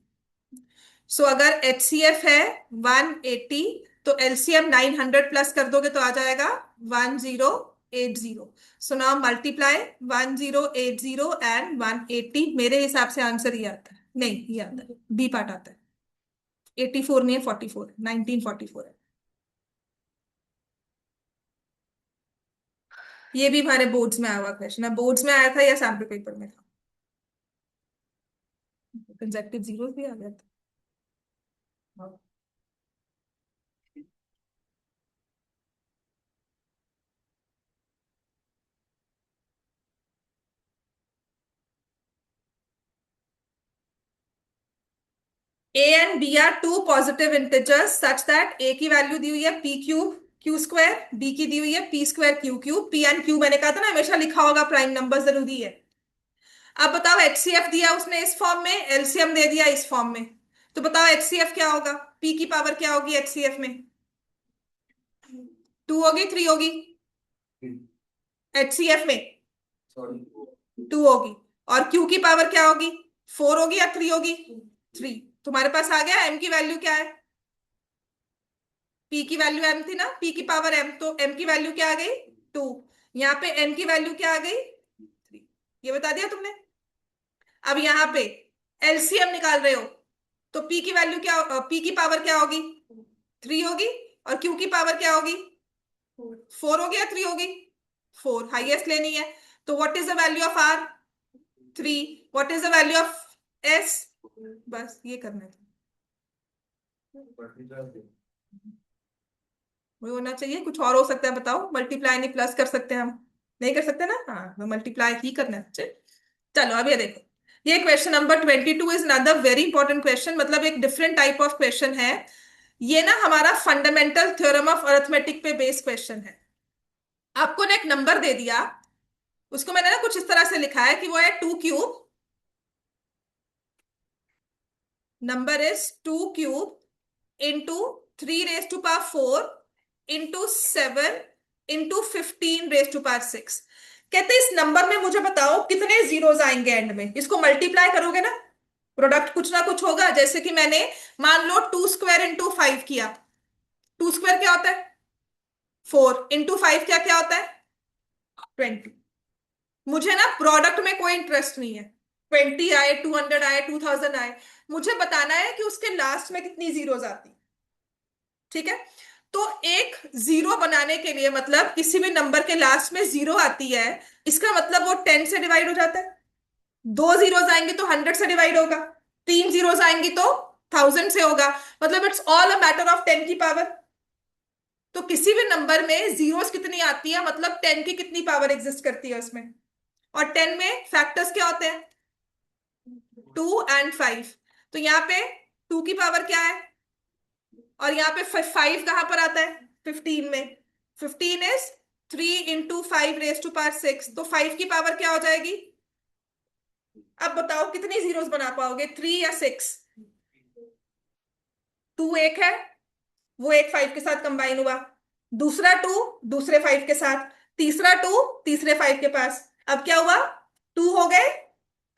सो अगर HCF है 180, तो एलसीएम 900 प्लस कर दोगे तो आ जाएगा 1080। सो नाउ मल्टीप्लाई 1080 एंड 180, मेरे हिसाब से आंसर ये आता है, नहीं ये आता है, बी पार्ट आता है, 84 नहीं है, 44, 1944 है। ये भी हमारे बोर्ड्स में आया हुआ क्वेश्चन है, बोर्ड्स में आया था या सैम्पल पेपर में था? कंसेक्टिव जीरो भी आ गया था। A and B are two positive integers such that A की वैल्यू दी हुई है P cube Q square, B की दी हुई है P square Q cube. P and Q मैंने कहा था ना हमेशा लिखा होगा, प्राइम नंबर जरूरी है। अब बताओ, एचसीएफ दिया उसने इस फॉर्म में, एलसीएम दे दिया इस फॉर्म में, तो बताओ एचसीएफ क्या होगा, पी की पावर क्या होगी एचसीएफ में? 2 होगी, 3 होगी? एचसीएफ में 2 होगी। और क्यू की पावर क्या होगी? 4 होगी या 3 होगी? 3। तुम्हारे पास आ गया एम की वैल्यू क्या है? पी की वैल्यू एम थी ना, पी की पावर एम, तो एम की वैल्यू क्या आ गई? 2। यहाँ पे एन की वैल्यू क्या आ गई? 3। ये बता दिया तुमने। अब यहाँ पे एलसीएम निकाल रहे हो, तो पी की वैल्यू क्या, पी की पावर क्या होगी? 3 होगी। और क्यू की पावर क्या होगी? 4 होगी या 3 होगी? 4, हाईएस्ट लेनी है। तो what is the value of R? 3। What is the value of S? बस ये करना है। वही होना चाहिए, कुछ और हो सकता है बताओ। मल्टीप्लाई नहीं प्लस कर सकते हम? नहीं कर सकते ना, हाँ तो मल्टीप्लाई ही करना है। चलो अब ये देखो, ये question number 22 is another very important question, मतलब एक डिफरेंट टाइप ऑफ क्वेश्चन है ये ना, हमारा फंडामेंटल थ्योरम ऑफ अरिथमेटिक पे बेस्ड क्वेश्चन है। आपको ना एक नंबर दे दिया, उसको मैंने ना कुछ इस तरह से लिखा है कि वो है 2 cube, number is 2 cube into 3 raise to power 4 into 7 into 15 raise to power 6। कहते हैं इस नंबर में मुझे बताओ कितने जीरोस आएंगे एंड में। इसको मल्टीप्लाई करोगे ना, प्रोडक्ट कुछ ना कुछ होगा। जैसे कि मैंने मान लो 2 स्क्वायर इंटू 5 किया, 2 स्क्वायर क्या होता है 4, इंटू 5 क्या क्या होता है 20। मुझे ना प्रोडक्ट में कोई इंटरेस्ट नहीं है, 20 आए 200 आए 2000 आए, मुझे बताना है कि उसके लास्ट में कितनी जीरोस आती। ठीक है, तो एक जीरो बनाने के लिए, मतलब किसी भी नंबर के लास्ट में जीरो आती है, इसका मतलब वो 10 से डिवाइड हो जाता है। 2 जीरोस आएंगे तो 100 से डिवाइड होगा, 3 जीरोस आएंगी तो 1000 से होगा, मतलब it's all a matter of 10 की पावर। तो किसी भी नंबर में जीरोस कितनी आती है, मतलब 10 की कितनी पावर एग्जिस्ट करती है उसमें। और 10 में फैक्टर्स क्या होते हैं 2 और 5। तो यहाँ पे 2 की पावर क्या है, और यहाँ पे 5 कहां पर आता है 15 में। 15 is 3 into 5 raise to power 6, तो 5 की पावर क्या हो जाएगी। अब बताओ कितनी जीरोस बना पाओगे, 3 या 6। 2 एक है, वो एक 5 के साथ कंबाइन हुआ, दूसरा 2 दूसरे 5 के साथ, तीसरा 2 तीसरे 5 के पास। अब क्या हुआ, 2 हो गए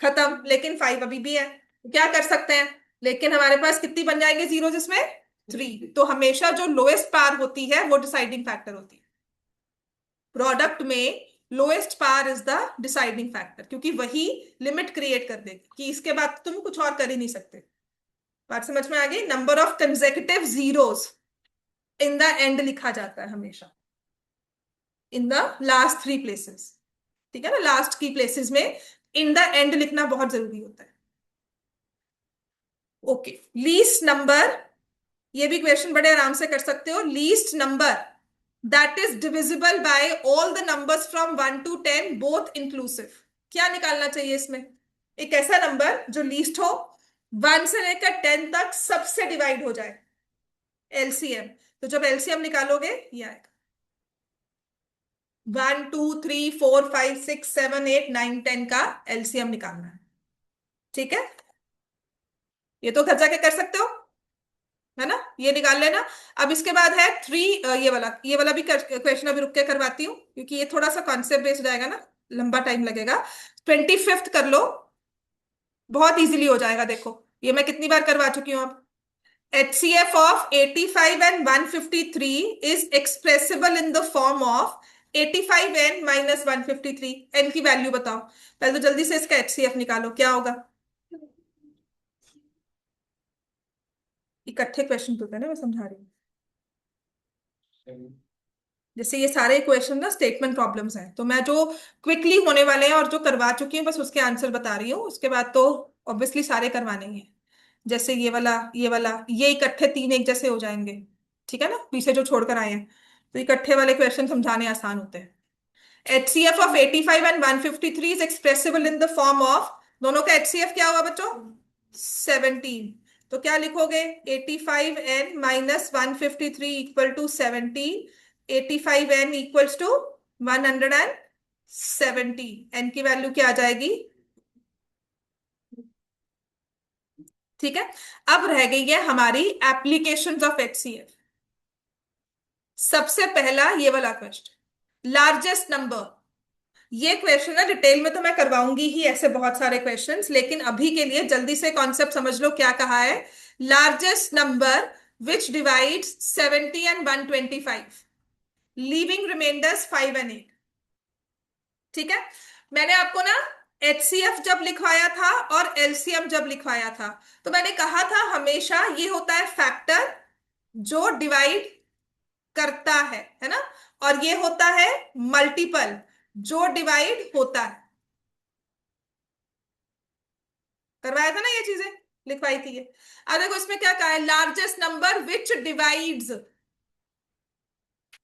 खत्म, लेकिन 5 अभी भी है। क्या कर सकते हैं, लेकिन हमारे पास कितनी बन जाएंगे जीरोस इसमें 3। तो हमेशा जो लोएस्ट पार होती है वो डिसाइडिंग फैक्टर होती है प्रोडक्ट में। Lowest power is the deciding factor, क्योंकि वही लिमिट क्रिएट कर देगी कि इसके बाद तुम कुछ और कर ही नहीं सकते। बात समझ में आ गई। Number of consecutive zeros in the end लिखा जाता है हमेशा, इन द लास्ट 3 प्लेसेस। ठीक है ना, लास्ट की प्लेसेस में इन द एंड लिखना बहुत जरूरी होता है। ओके, लीस्ट नंबर, ये भी क्वेश्चन बड़े आराम से कर सकते हो। Least number that is divisible by all the numbers from 1 to 10 both inclusive. क्या निकालना चाहिए इसमें, एक ऐसा नंबर जो लीस्ट हो, 1 से लेकर 10 तक सबसे डिवाइड हो जाए, एलसीएम। तो जब एलसीएम निकालोगे ये आएगा 1 2 3 4 5 6 7 8 9 10 का एलसीएम निकालना है। ठीक है, ये तो घर जाके कर सकते हो, है ना, ये निकाल लेना। अब इसके बाद है 3, ये वाला भी क्वेश्चन अभी रुक के करवाती हूँ, क्योंकि ये थोड़ा सा कॉन्सेप्ट बेस्ड जाएगा ना, लंबा टाइम लगेगा। 25th कर लो, बहुत इजीली हो जाएगा। देखो ये मैं कितनी बार करवा चुकी हूँ अब। HCF of 85 and 153 is expressible in the form of 85n minus 153। n की वैल्यू बताओ, पहले तो जल्दी से इसका HCF निकालो, क्या होगा। इकट्ठे क्वेश्चन तो है ना, मैं समझा रही हूँ। जैसे ये सारे क्वेश्चन ना स्टेटमेंट प्रॉब्लम्स हैं, तो मैं जो क्विकली होने वाले हैं और जो करवा चुकी हूँ बस उसके आंसर बता रही हूँ, उसके बाद तो ऑब्वियसली सारे करवाने ही हैं। जैसे ये वाला ये इकट्ठे 3 एक जैसे हो जाएंगे, ठीक है ना, पीछे जो छोड़कर आए हैं। तो इकट्ठे वाले क्वेश्चन समझाने आसान होते हैं। HCF of 85 and 153 is expressible in the form of, दोनों का HCF क्या होगा बच्चों 17। तो क्या लिखोगे 85n minus 153 equal to 17। 85n equals to 170। n की वैल्यू क्या आ जाएगी। ठीक है, अब रह गई है हमारी एप्लीकेशंस ऑफ HCF। सबसे पहला ये वाला क्वेश्चन, लार्जेस्ट नंबर। ये क्वेश्चन ना डिटेल में तो मैं करवाऊंगी ही, ऐसे बहुत सारे क्वेश्चंस, लेकिन अभी के लिए जल्दी से कॉन्सेप्ट समझ लो क्या कहा है। Largest number which divides 70 and 125, leaving remainders 5 and 8। ठीक है, मैंने आपको ना HCF जब लिखवाया था और LCM जब लिखवाया था, तो मैंने कहा था हमेशा ये होता है फैक्टर जो डिवाइड करता है ना, और ये होता है मल्टीपल जो डिवाइड होता है। करवाया था ना ये चीजें, लिखवाई थी ये। अब देखो इसमें क्या कहा है, लार्जेस्ट नंबर विच डिवाइड्स।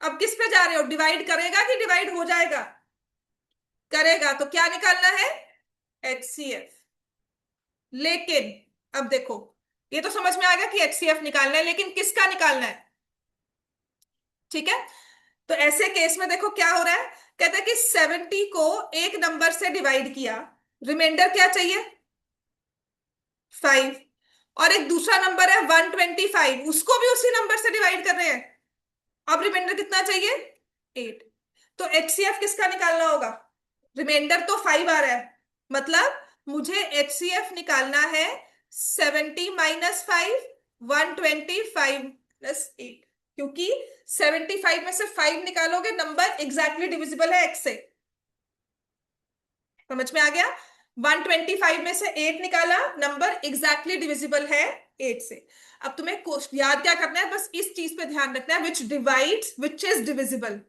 अब किस पे जा रहे हो, डिवाइड करेगा कि डिवाइड हो जाएगा, करेगा, तो क्या निकालना है, HCF। लेकिन अब देखो, ये तो समझ में आ गया कि HCF निकालना है, लेकिन किसका निकालना है, ठीक है। तो ऐसे केस में देखो क्या हो रहा है, कहता है कि 70 को एक नंबर से डिवाइड किया, रिमाइंडर क्या चाहिए, 5। और एक दूसरा नंबर है 125, उसको भी उसी नंबर से डिवाइड कर रहे हैं, अब रिमाइंडर कितना चाहिए, 8। तो HCF किसका निकालना होगा, रिमाइंडर तो 5 आ रहा है, मतलब मुझे HCF निकालना है 70 - 5, 125 + 8, क्योंकि 75 में से 5 निकालोगे नंबर एग्जैक्टली डिविजिबल है x से, समझ में आ गया। 125 में से 8 निकाला, नंबर एग्जैक्टली डिविजिबल है 8 से। अब तुम्हें याद क्या करना है, बस इस चीज पे ध्यान रखना है, विच डिवाइड्स विच इज डिविजिबल,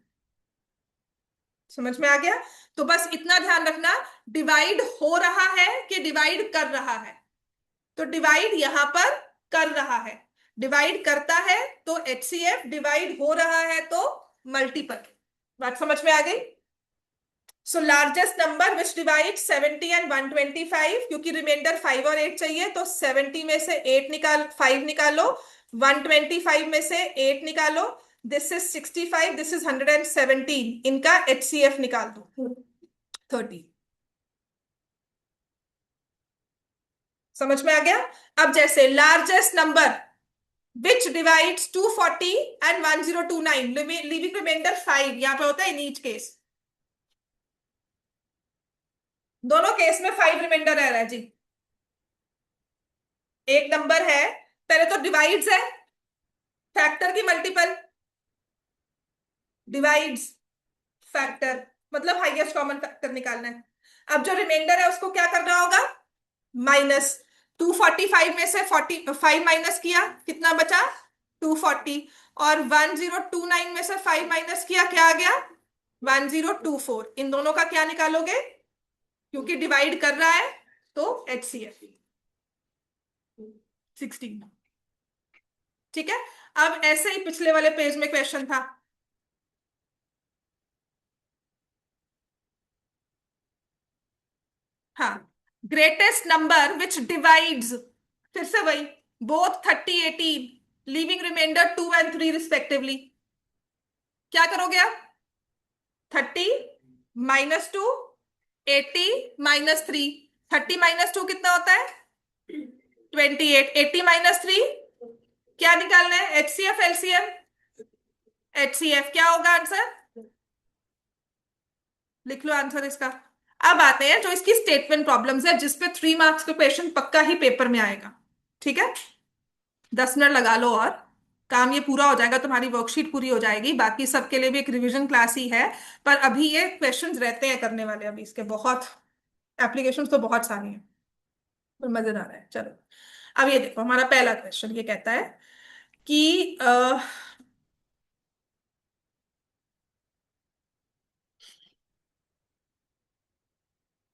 समझ में आ गया। तो बस इतना ध्यान रखना, डिवाइड हो रहा है कि डिवाइड कर रहा है, तो डिवाइड यहां पर कर रहा है, डिवाइड करता है तो HCF, डिवाइड हो रहा है तो मल्टीपल। बात समझ में आ गई। So largest number which divide 70 and 125, क्योंकि रिमाइंडर 5 और 8 चाहिए, तो 70 में से 8 निकाल 5 निकालो, 125 में से 8 निकालो, दिस इज 65, दिस इज 117, इनका HCF निकाल दो 30। समझ में आ गया। अब जैसे largest number which divides 240 and 1029, leaving remainder 5, यहां पे होता है इन ईच केस, दोनों केस में 5 रिमाइंडर रह रहा है जी। एक नंबर है, पहले तो डिवाइड्स है, फैक्टर की मल्टीपल, डिवाइड्स, फैक्टर, मतलब हाईएस्ट कॉमन फैक्टर निकालना है। अब जो रिमाइंडर है उसको क्या करना होगा, माइनस, 245 में से 45 माइनस किया, कितना बचा, 240, और 1029 में से 5 माइनस किया, क्या आ गया, 1024। इन दोनों का क्या निकालोगे, क्योंकि डिवाइड कर रहा है तो HCF 16, ठीक है। अब ऐसे ही पिछले वाले पेज में क्वेश्चन था, हाँ, ग्रेटेस्ट नंबर विच डिवाइड्स, फिर से वही, both 30 18, leaving remainder 2 and 3 respectively, क्या करोगे आप, 30 -2, 80 -3, 30 -2 कितना होता है, 28, 80 -3, क्या निकालना है, HCF LCM, HCF क्या होगा आंसर, लिख लो आंसर इसका। अब आते हैं जो इसकी स्टेटमेंट प्रॉब्लम्स है, जिसपे 3 मार्क्स का क्वेश्चन पक्का ही पेपर में आएगा, ठीक है। 10 मिनट लगा लो और काम ये पूरा हो जाएगा, तुम्हारी वर्कशीट पूरी हो जाएगी, बाकी सबके लिए भी एक रिवीजन क्लास ही है, पर अभी ये क्वेश्चंस रहते हैं करने वाले, अभी इसके बहुत एप्लीकेशंस तो बहुत सारी हैं, पर मजेदार है। चलो, अब ये देखो, हमारा पहला क्वेश्चन ये कहता है कि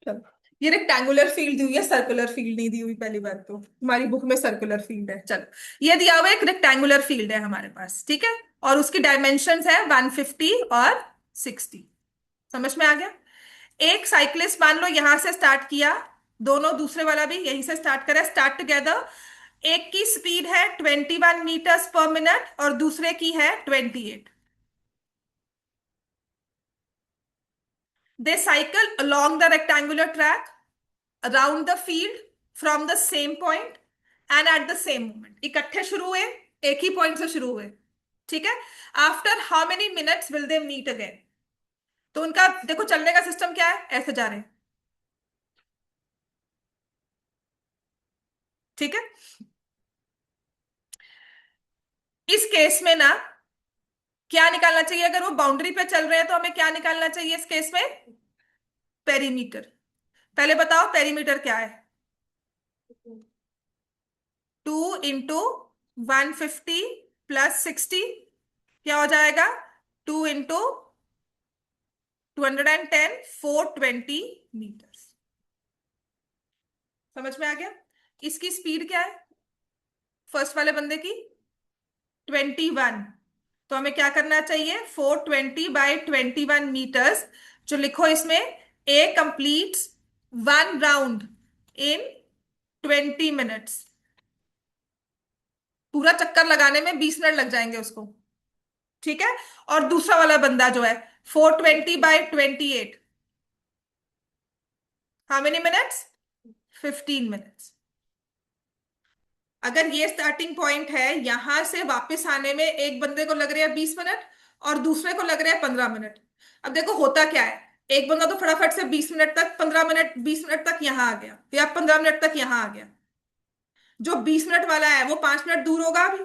चलो, ये रेक्टेंगुलर फील्ड दी हुई है, सर्कुलर फील्ड नहीं दी हुई, पहली बात तो हमारी बुक में सर्कुलर फील्ड है। चलो, ये दिया हुआ एक रेक्टेंगुलर फील्ड है हमारे पास, ठीक है, और उसकी डायमेंशंस है 150 और 60, समझ में आ गया। एक साइक्लिस्ट मान लो यहां से स्टार्ट किया, दोनों, दूसरे वाला भी यहीं से स्टार्ट करा, स्टार्ट टुगेदर, एक की स्पीड है 21 मीटर्स पर मिनट और दूसरे की है 28। दे cycle along the rectangular track around the field from the same point and at the same moment, इकट्ठे शुरू हुए, एक ही पॉइंट से शुरू हुए, ठीक है। After how many minutes will they meet again, तो उनका देखो चलने का सिस्टम क्या है, ऐसे जा रहे हैं, ठीक है। इस केस में ना क्या निकालना चाहिए, अगर वो बाउंड्री पे चल रहे हैं तो हमें क्या निकालना चाहिए इस केस में, पेरीमीटर। पहले बताओ पेरीमीटर क्या है, 2 × 150 + 60, क्या हो जाएगा, 2 × 210, 420 मीटर्स, समझ में आ गया। इसकी स्पीड क्या है फर्स्ट वाले बंदे की? 21। तो हमें क्या करना चाहिए? 420/21 मीटर्स, जो लिखो इसमें, ए कंप्लीट्स 1 राउंड इन 20 मिनट्स। पूरा चक्कर लगाने में 20 मिनट लग जाएंगे उसको, ठीक है। और दूसरा वाला बंदा जो है 420/28, हाउ मेनी मिनट्स? 15 मिनट्स। अगर ये स्टार्टिंग पॉइंट है, यहां से वापस आने में एक बंदे को लग रहे हैं 20 मिनट और दूसरे को लग रहे हैं 15 मिनट। अब देखो होता क्या है, एक बंदा तो फटाफट से 20 मिनट तक, 15 मिनट, 20 मिनट तक यहां आ गया, या 15 मिनट तक यहां आ गया। जो 20 मिनट वाला है वो 5 मिनट दूर होगा अभी,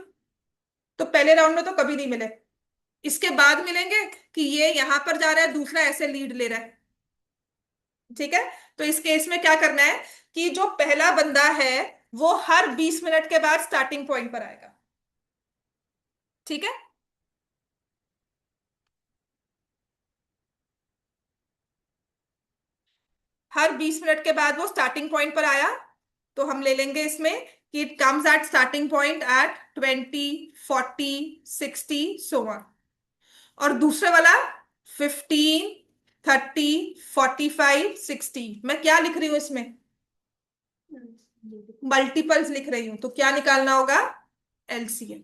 तो पहले राउंड में तो कभी नहीं मिले। इसके बाद मिलेंगे कि ये यहां पर जा रहा है, दूसरा ऐसे लीड ले रहा है, ठीक है। तो इस केस में क्या करना है कि जो पहला बंदा है वो हर 20 मिनट के बाद स्टार्टिंग पॉइंट पर आएगा, ठीक है। हर 20 मिनट के बाद वो स्टार्टिंग पॉइंट पर आया, तो हम ले लेंगे इसमें कि it comes at starting point at 20, 40, 60 so on. और दूसरे वाला 15, 30, 45, 60। मैं क्या लिख रही हूं इसमें? मल्टीपल्स लिख रही हूं, तो क्या निकालना होगा? एलसीएम।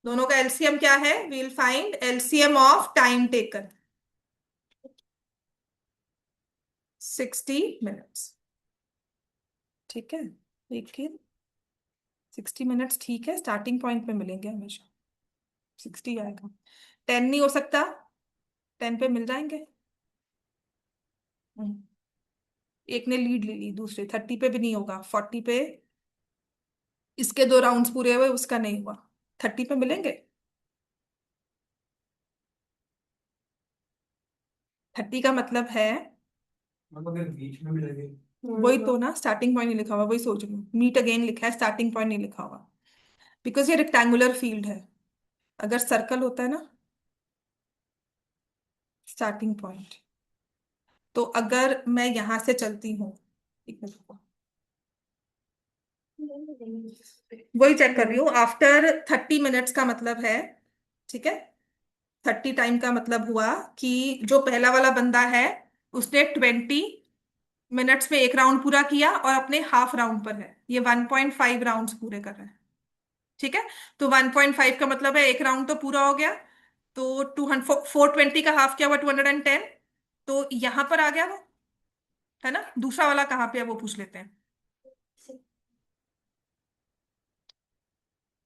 दोनों का एलसीएम क्या है? We'll find LCM of time taken, 60 minutes, ठीक है। देखिए 60 मिनट्स, ठीक है, स्टार्टिंग पॉइंट पे मिलेंगे हमेशा, 60 आएगा। 10 नहीं हो सकता, 10 पे मिल जाएंगे। हम्म, एक ने लीड ले ली, दूसरे 30 पे भी नहीं होगा, 40 पे इसके 2 राउंड्स पूरे हुए, उसका नहीं हुआ, 30 पे मिलेंगे। 30 का मतलब है, मतलब अगर बीच में मिलेंगे। वही तो ना, स्टार्टिंग पॉइंट नहीं लिखा हुआ, वही सोच रही हूँ, मीट अगेन लिखा है, स्टार्टिंग पॉइंट नहीं लिखा हुआ, बिकॉज ये रेक्टेंगुलर फील्ड है। अगर सर्कल होता है ना स्टार्टिंग पॉइंट, तो अगर मैं यहां से चलती हूँ, एक मिनट रुको। वही चेक कर रही हूँ, आफ्टर 30 मिनट्स का मतलब है, ठीक है। 30 टाइम का मतलब हुआ कि जो पहला वाला बंदा है उसने 20 मिनट्स में एक राउंड पूरा किया और अपने हाफ राउंड पर है, ये 1.5 राउंड पूरे कर रहा है, ठीक है। तो 1.5 का मतलब है एक राउंड तो पूरा हो गया, तो 420 का हाफ क्या हुआ? 210। तो यहां पर आ गया वो, है ना। दूसरा वाला कहाँ पे है वो पूछ लेते हैं।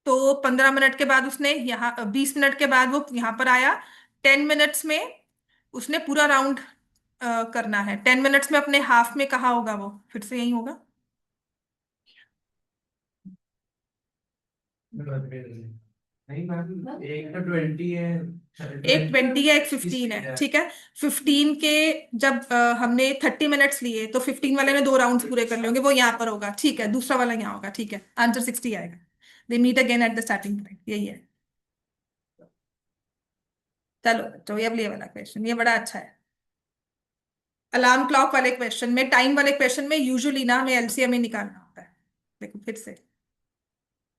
तो 15 मिनट के बाद उसने यहाँ, 20 मिनट के बाद वो यहाँ पर आया। 10 मिनट्स में उसने पूरा राउंड करना है, 10 मिनट्स में अपने हाफ में कहाँ होगा वो? फिर से यही होगा। नहीं मैम, एक तो 20 है, एक 20 है, एक 15 है, ठीक है। 15 के जब हमने 30 मिनट्स लिए, तो 15 वाले ने 2 राउंड पूरे कर लेंगे, वो यहाँ पर होगा, ठीक है। दूसरा वाला यहाँ होगा, ठीक है। आंसर 60 आएगा। They meet again at the starting point, यही है। चलो तो ये वाला क्वेश्चन ये बड़ा अच्छा है। अलार्म क्लॉक वाले क्वेश्चन में, टाइम वाले क्वेश्चन में यूजुअली ना हमें एलसीएम ही निकालना होता है। देखो फिर से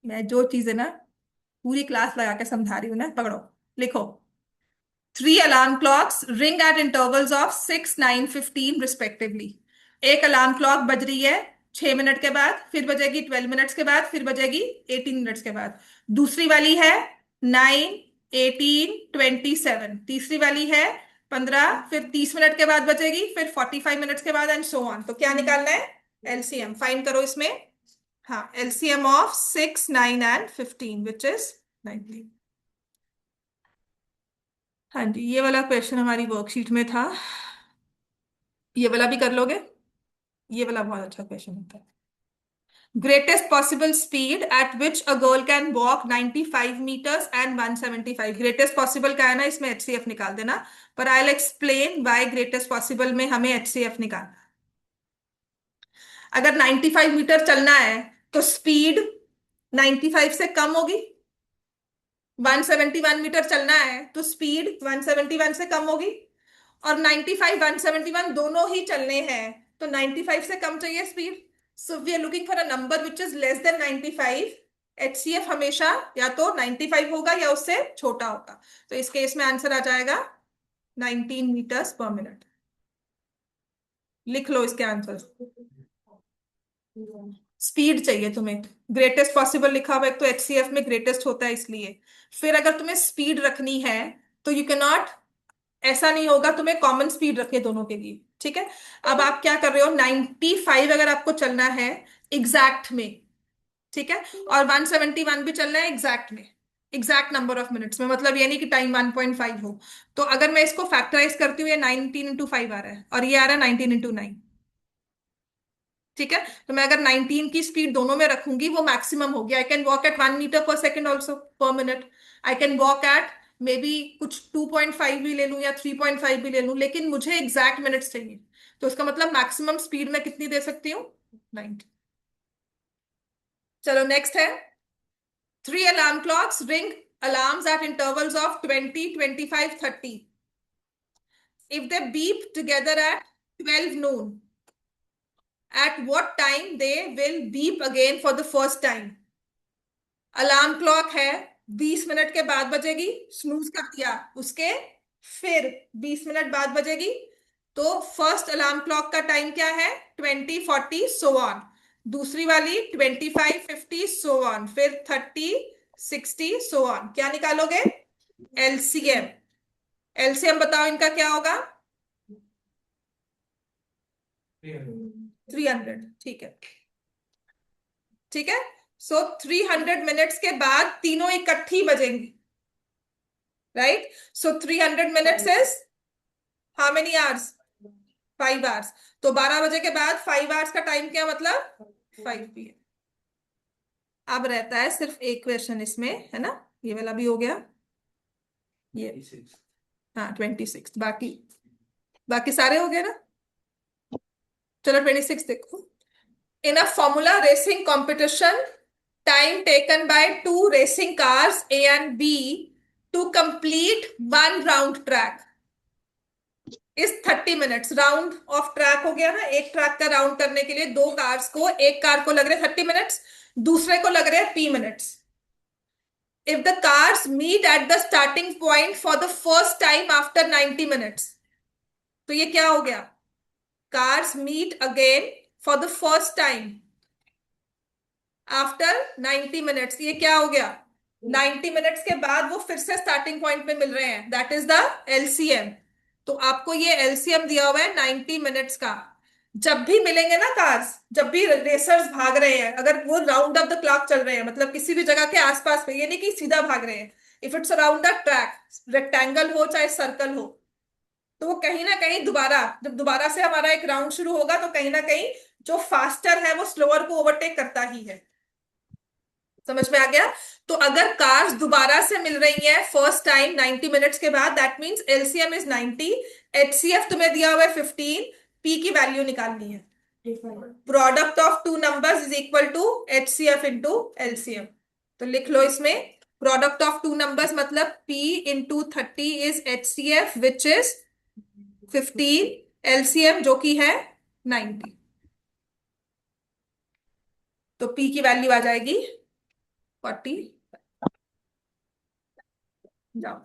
मैं जो चीज है ना पूरी क्लास लगा के समझा रही हूँ ना, पकड़ो, लिखो। 3 alarm clocks ring at intervals of 6, 9, 15 respectively. एक अलार्म क्लॉक बज रही है 6 मिनट के बाद, फिर बजेगी 12 मिनट्स के बाद, फिर बजेगी 18 मिनट्स के बाद। दूसरी वाली है 9, 18, 27। तीसरी वाली है 15, फिर 30 मिनट के बाद बजेगी, फिर 45 मिनट्स के बाद, एंड सो ऑन। तो क्या निकालना है? एलसीएम फाइंड करो इसमें। हाँ, LCM of 6, 9 and 15 which is 19। हाँ जी, ये वाला क्वेश्चन हमारी वर्कशीट में था, ये वाला भी कर लोगे। ये वाला बहुत अच्छा क्वेश्चन होता है। Greatest possible speed at which a girl can walk 95 metres and 175। Greatest possible का है ना, इसमें एचसीएफ निकाल देना, पर I will explain why greatest possible में हमें एचसीएफ निकालना। अगर 95 मीटर चलना है तो स्पीड 95 से कम होगी। 171 मीटर चलना है तो स्पीड 171 से कम होगी। और 95, 171 दोनों ही चलने हैं, तो 95 से कम चाहिए speed. So we are looking for a number which is less than 95। HCF हमेशा या तो 95 होगा या उससे छोटा होगा। तो इस केस में आंसर आ जाएगा 19 मीटर्स पर मिनट। लिख लो इसके आंसर। स्पीड चाहिए तुम्हें, ग्रेटेस्ट पॉसिबल लिखा हुआ है तो HCF में ग्रेटेस्ट होता है इसलिए। फिर अगर तुम्हें स्पीड रखनी है तो यू कैन नॉट, ऐसा नहीं होगा, तुम्हें कॉमन स्पीड रखनी दोनों के लिए, ठीक है। अब आप क्या कर रहे हो, 95 अगर आपको चलना है एग्जैक्ट में, ठीक है, और 171 भी चलना है एग्जैक्ट में, एग्जैक्ट नंबर ऑफ मिनट्स में, मतलब ये नहीं कि टाइम 1.5 हो। तो अगर मैं इसको फैक्टराइज करती हूँ, ये 19 × 5 आ रहा है और ये आ रहा है 19 × 9, ठीक है। तो मैं अगर 19 की स्पीड दोनों में रखूंगी वो मैक्सिमम होगी। I can walk at 1 meter per second also per minute. I can walk at maybe कुछ 2.5 भी ले लूं या 3.5 भी ले लूं, लेकिन मुझे एग्जैक्ट मिनट्स चाहिए। तो इसका मतलब मैक्सिमम स्पीड मैं कितनी दे सकती हूँ, 90। चलो नेक्स्ट है, 3 alarm clocks ring alarms at intervals of 20, 25, 30. If they beep together at 12 noon, at what time they will beep again for the first time? Alarm clock है, 20 मिनट के बाद बजेगी, स्नूज कर दिया उसके, फिर 20 मिनट बाद बजेगी। तो फर्स्ट अलार्म क्लॉक का टाइम क्या है, 20, 40 सो ऑन। दूसरी वाली 25, 50 सो ऑन, फिर 30, 60 सो ऑन। क्या निकालोगे, एलसीएम। एलसीएम बताओ इनका क्या होगा, 300, ठीक है, ठीक है। सो 300 मिनट्स के बाद तीनों इकट्ठी बजेंगी, right. So 300 minutes is how many hours, 5 hours. तो 12 बजे के बाद 5 आवर्स का टाइम क्या मतलब 5 PM। अब रहता है सिर्फ एक क्वेश्चन इसमें, है ना, ये वाला भी हो गया, ये, हाँ 26, बाकी बाकी सारे हो गए ना। चलो 26 देखो। In a formula racing competition, time taken by two racing cars A and B to complete one round track is 30 minutes। Round of track हो गया ना, एक ट्रैक का राउंड करने के लिए दो कार्स को, एक कार को लग रहे 30 मिनट्स, दूसरे को लग रहे P minutes. If the cars meet at the starting point for the first time after 90 minutes, तो ये क्या हो गया, cars meet again for the first time after 90 minutes, ये क्या हो गया, 90 मिनट्स के बाद वो फिर से स्टार्टिंग पॉइंट पे मिल रहे हैं, दैट इज द एलसीएम। तो आपको ये एलसीएम दिया हुआ है 90 मिनट्स का। जब भी मिलेंगे ना कार्स, जब भी रेसर्स भाग रहे हैं, अगर वो राउंड ऑफ द क्लॉक चल रहे हैं, मतलब किसी भी जगह के आसपास पे, ये नहीं कि सीधा भाग रहे हैं, if it's around the track, rectangle हो चाहे सर्कल हो, तो वो कहीं ना कहीं दोबारा, जब दोबारा से हमारा एक राउंड शुरू होगा तो कहीं ना कहीं जो फास्टर है वो स्लोअर को ओवरटेक करता ही है। समझ में आ गया। तो अगर कार्स दोबारा से मिल रही है फर्स्ट टाइम 90 मिनट्स के बाद, that means LCM is 90। HCF तुम्हें दिया हुआ है 15, पी की वैल्यू निकालनी है। Product of two numbers is equal to HCF into LCM. तो लिख लो इसमें, प्रोडक्ट ऑफ टू नंबर्स मतलब P into 30 is HCF which is 15, LCM जो कि है 90। तो पी की वैल्यू आ जाएगी 40। जाओ।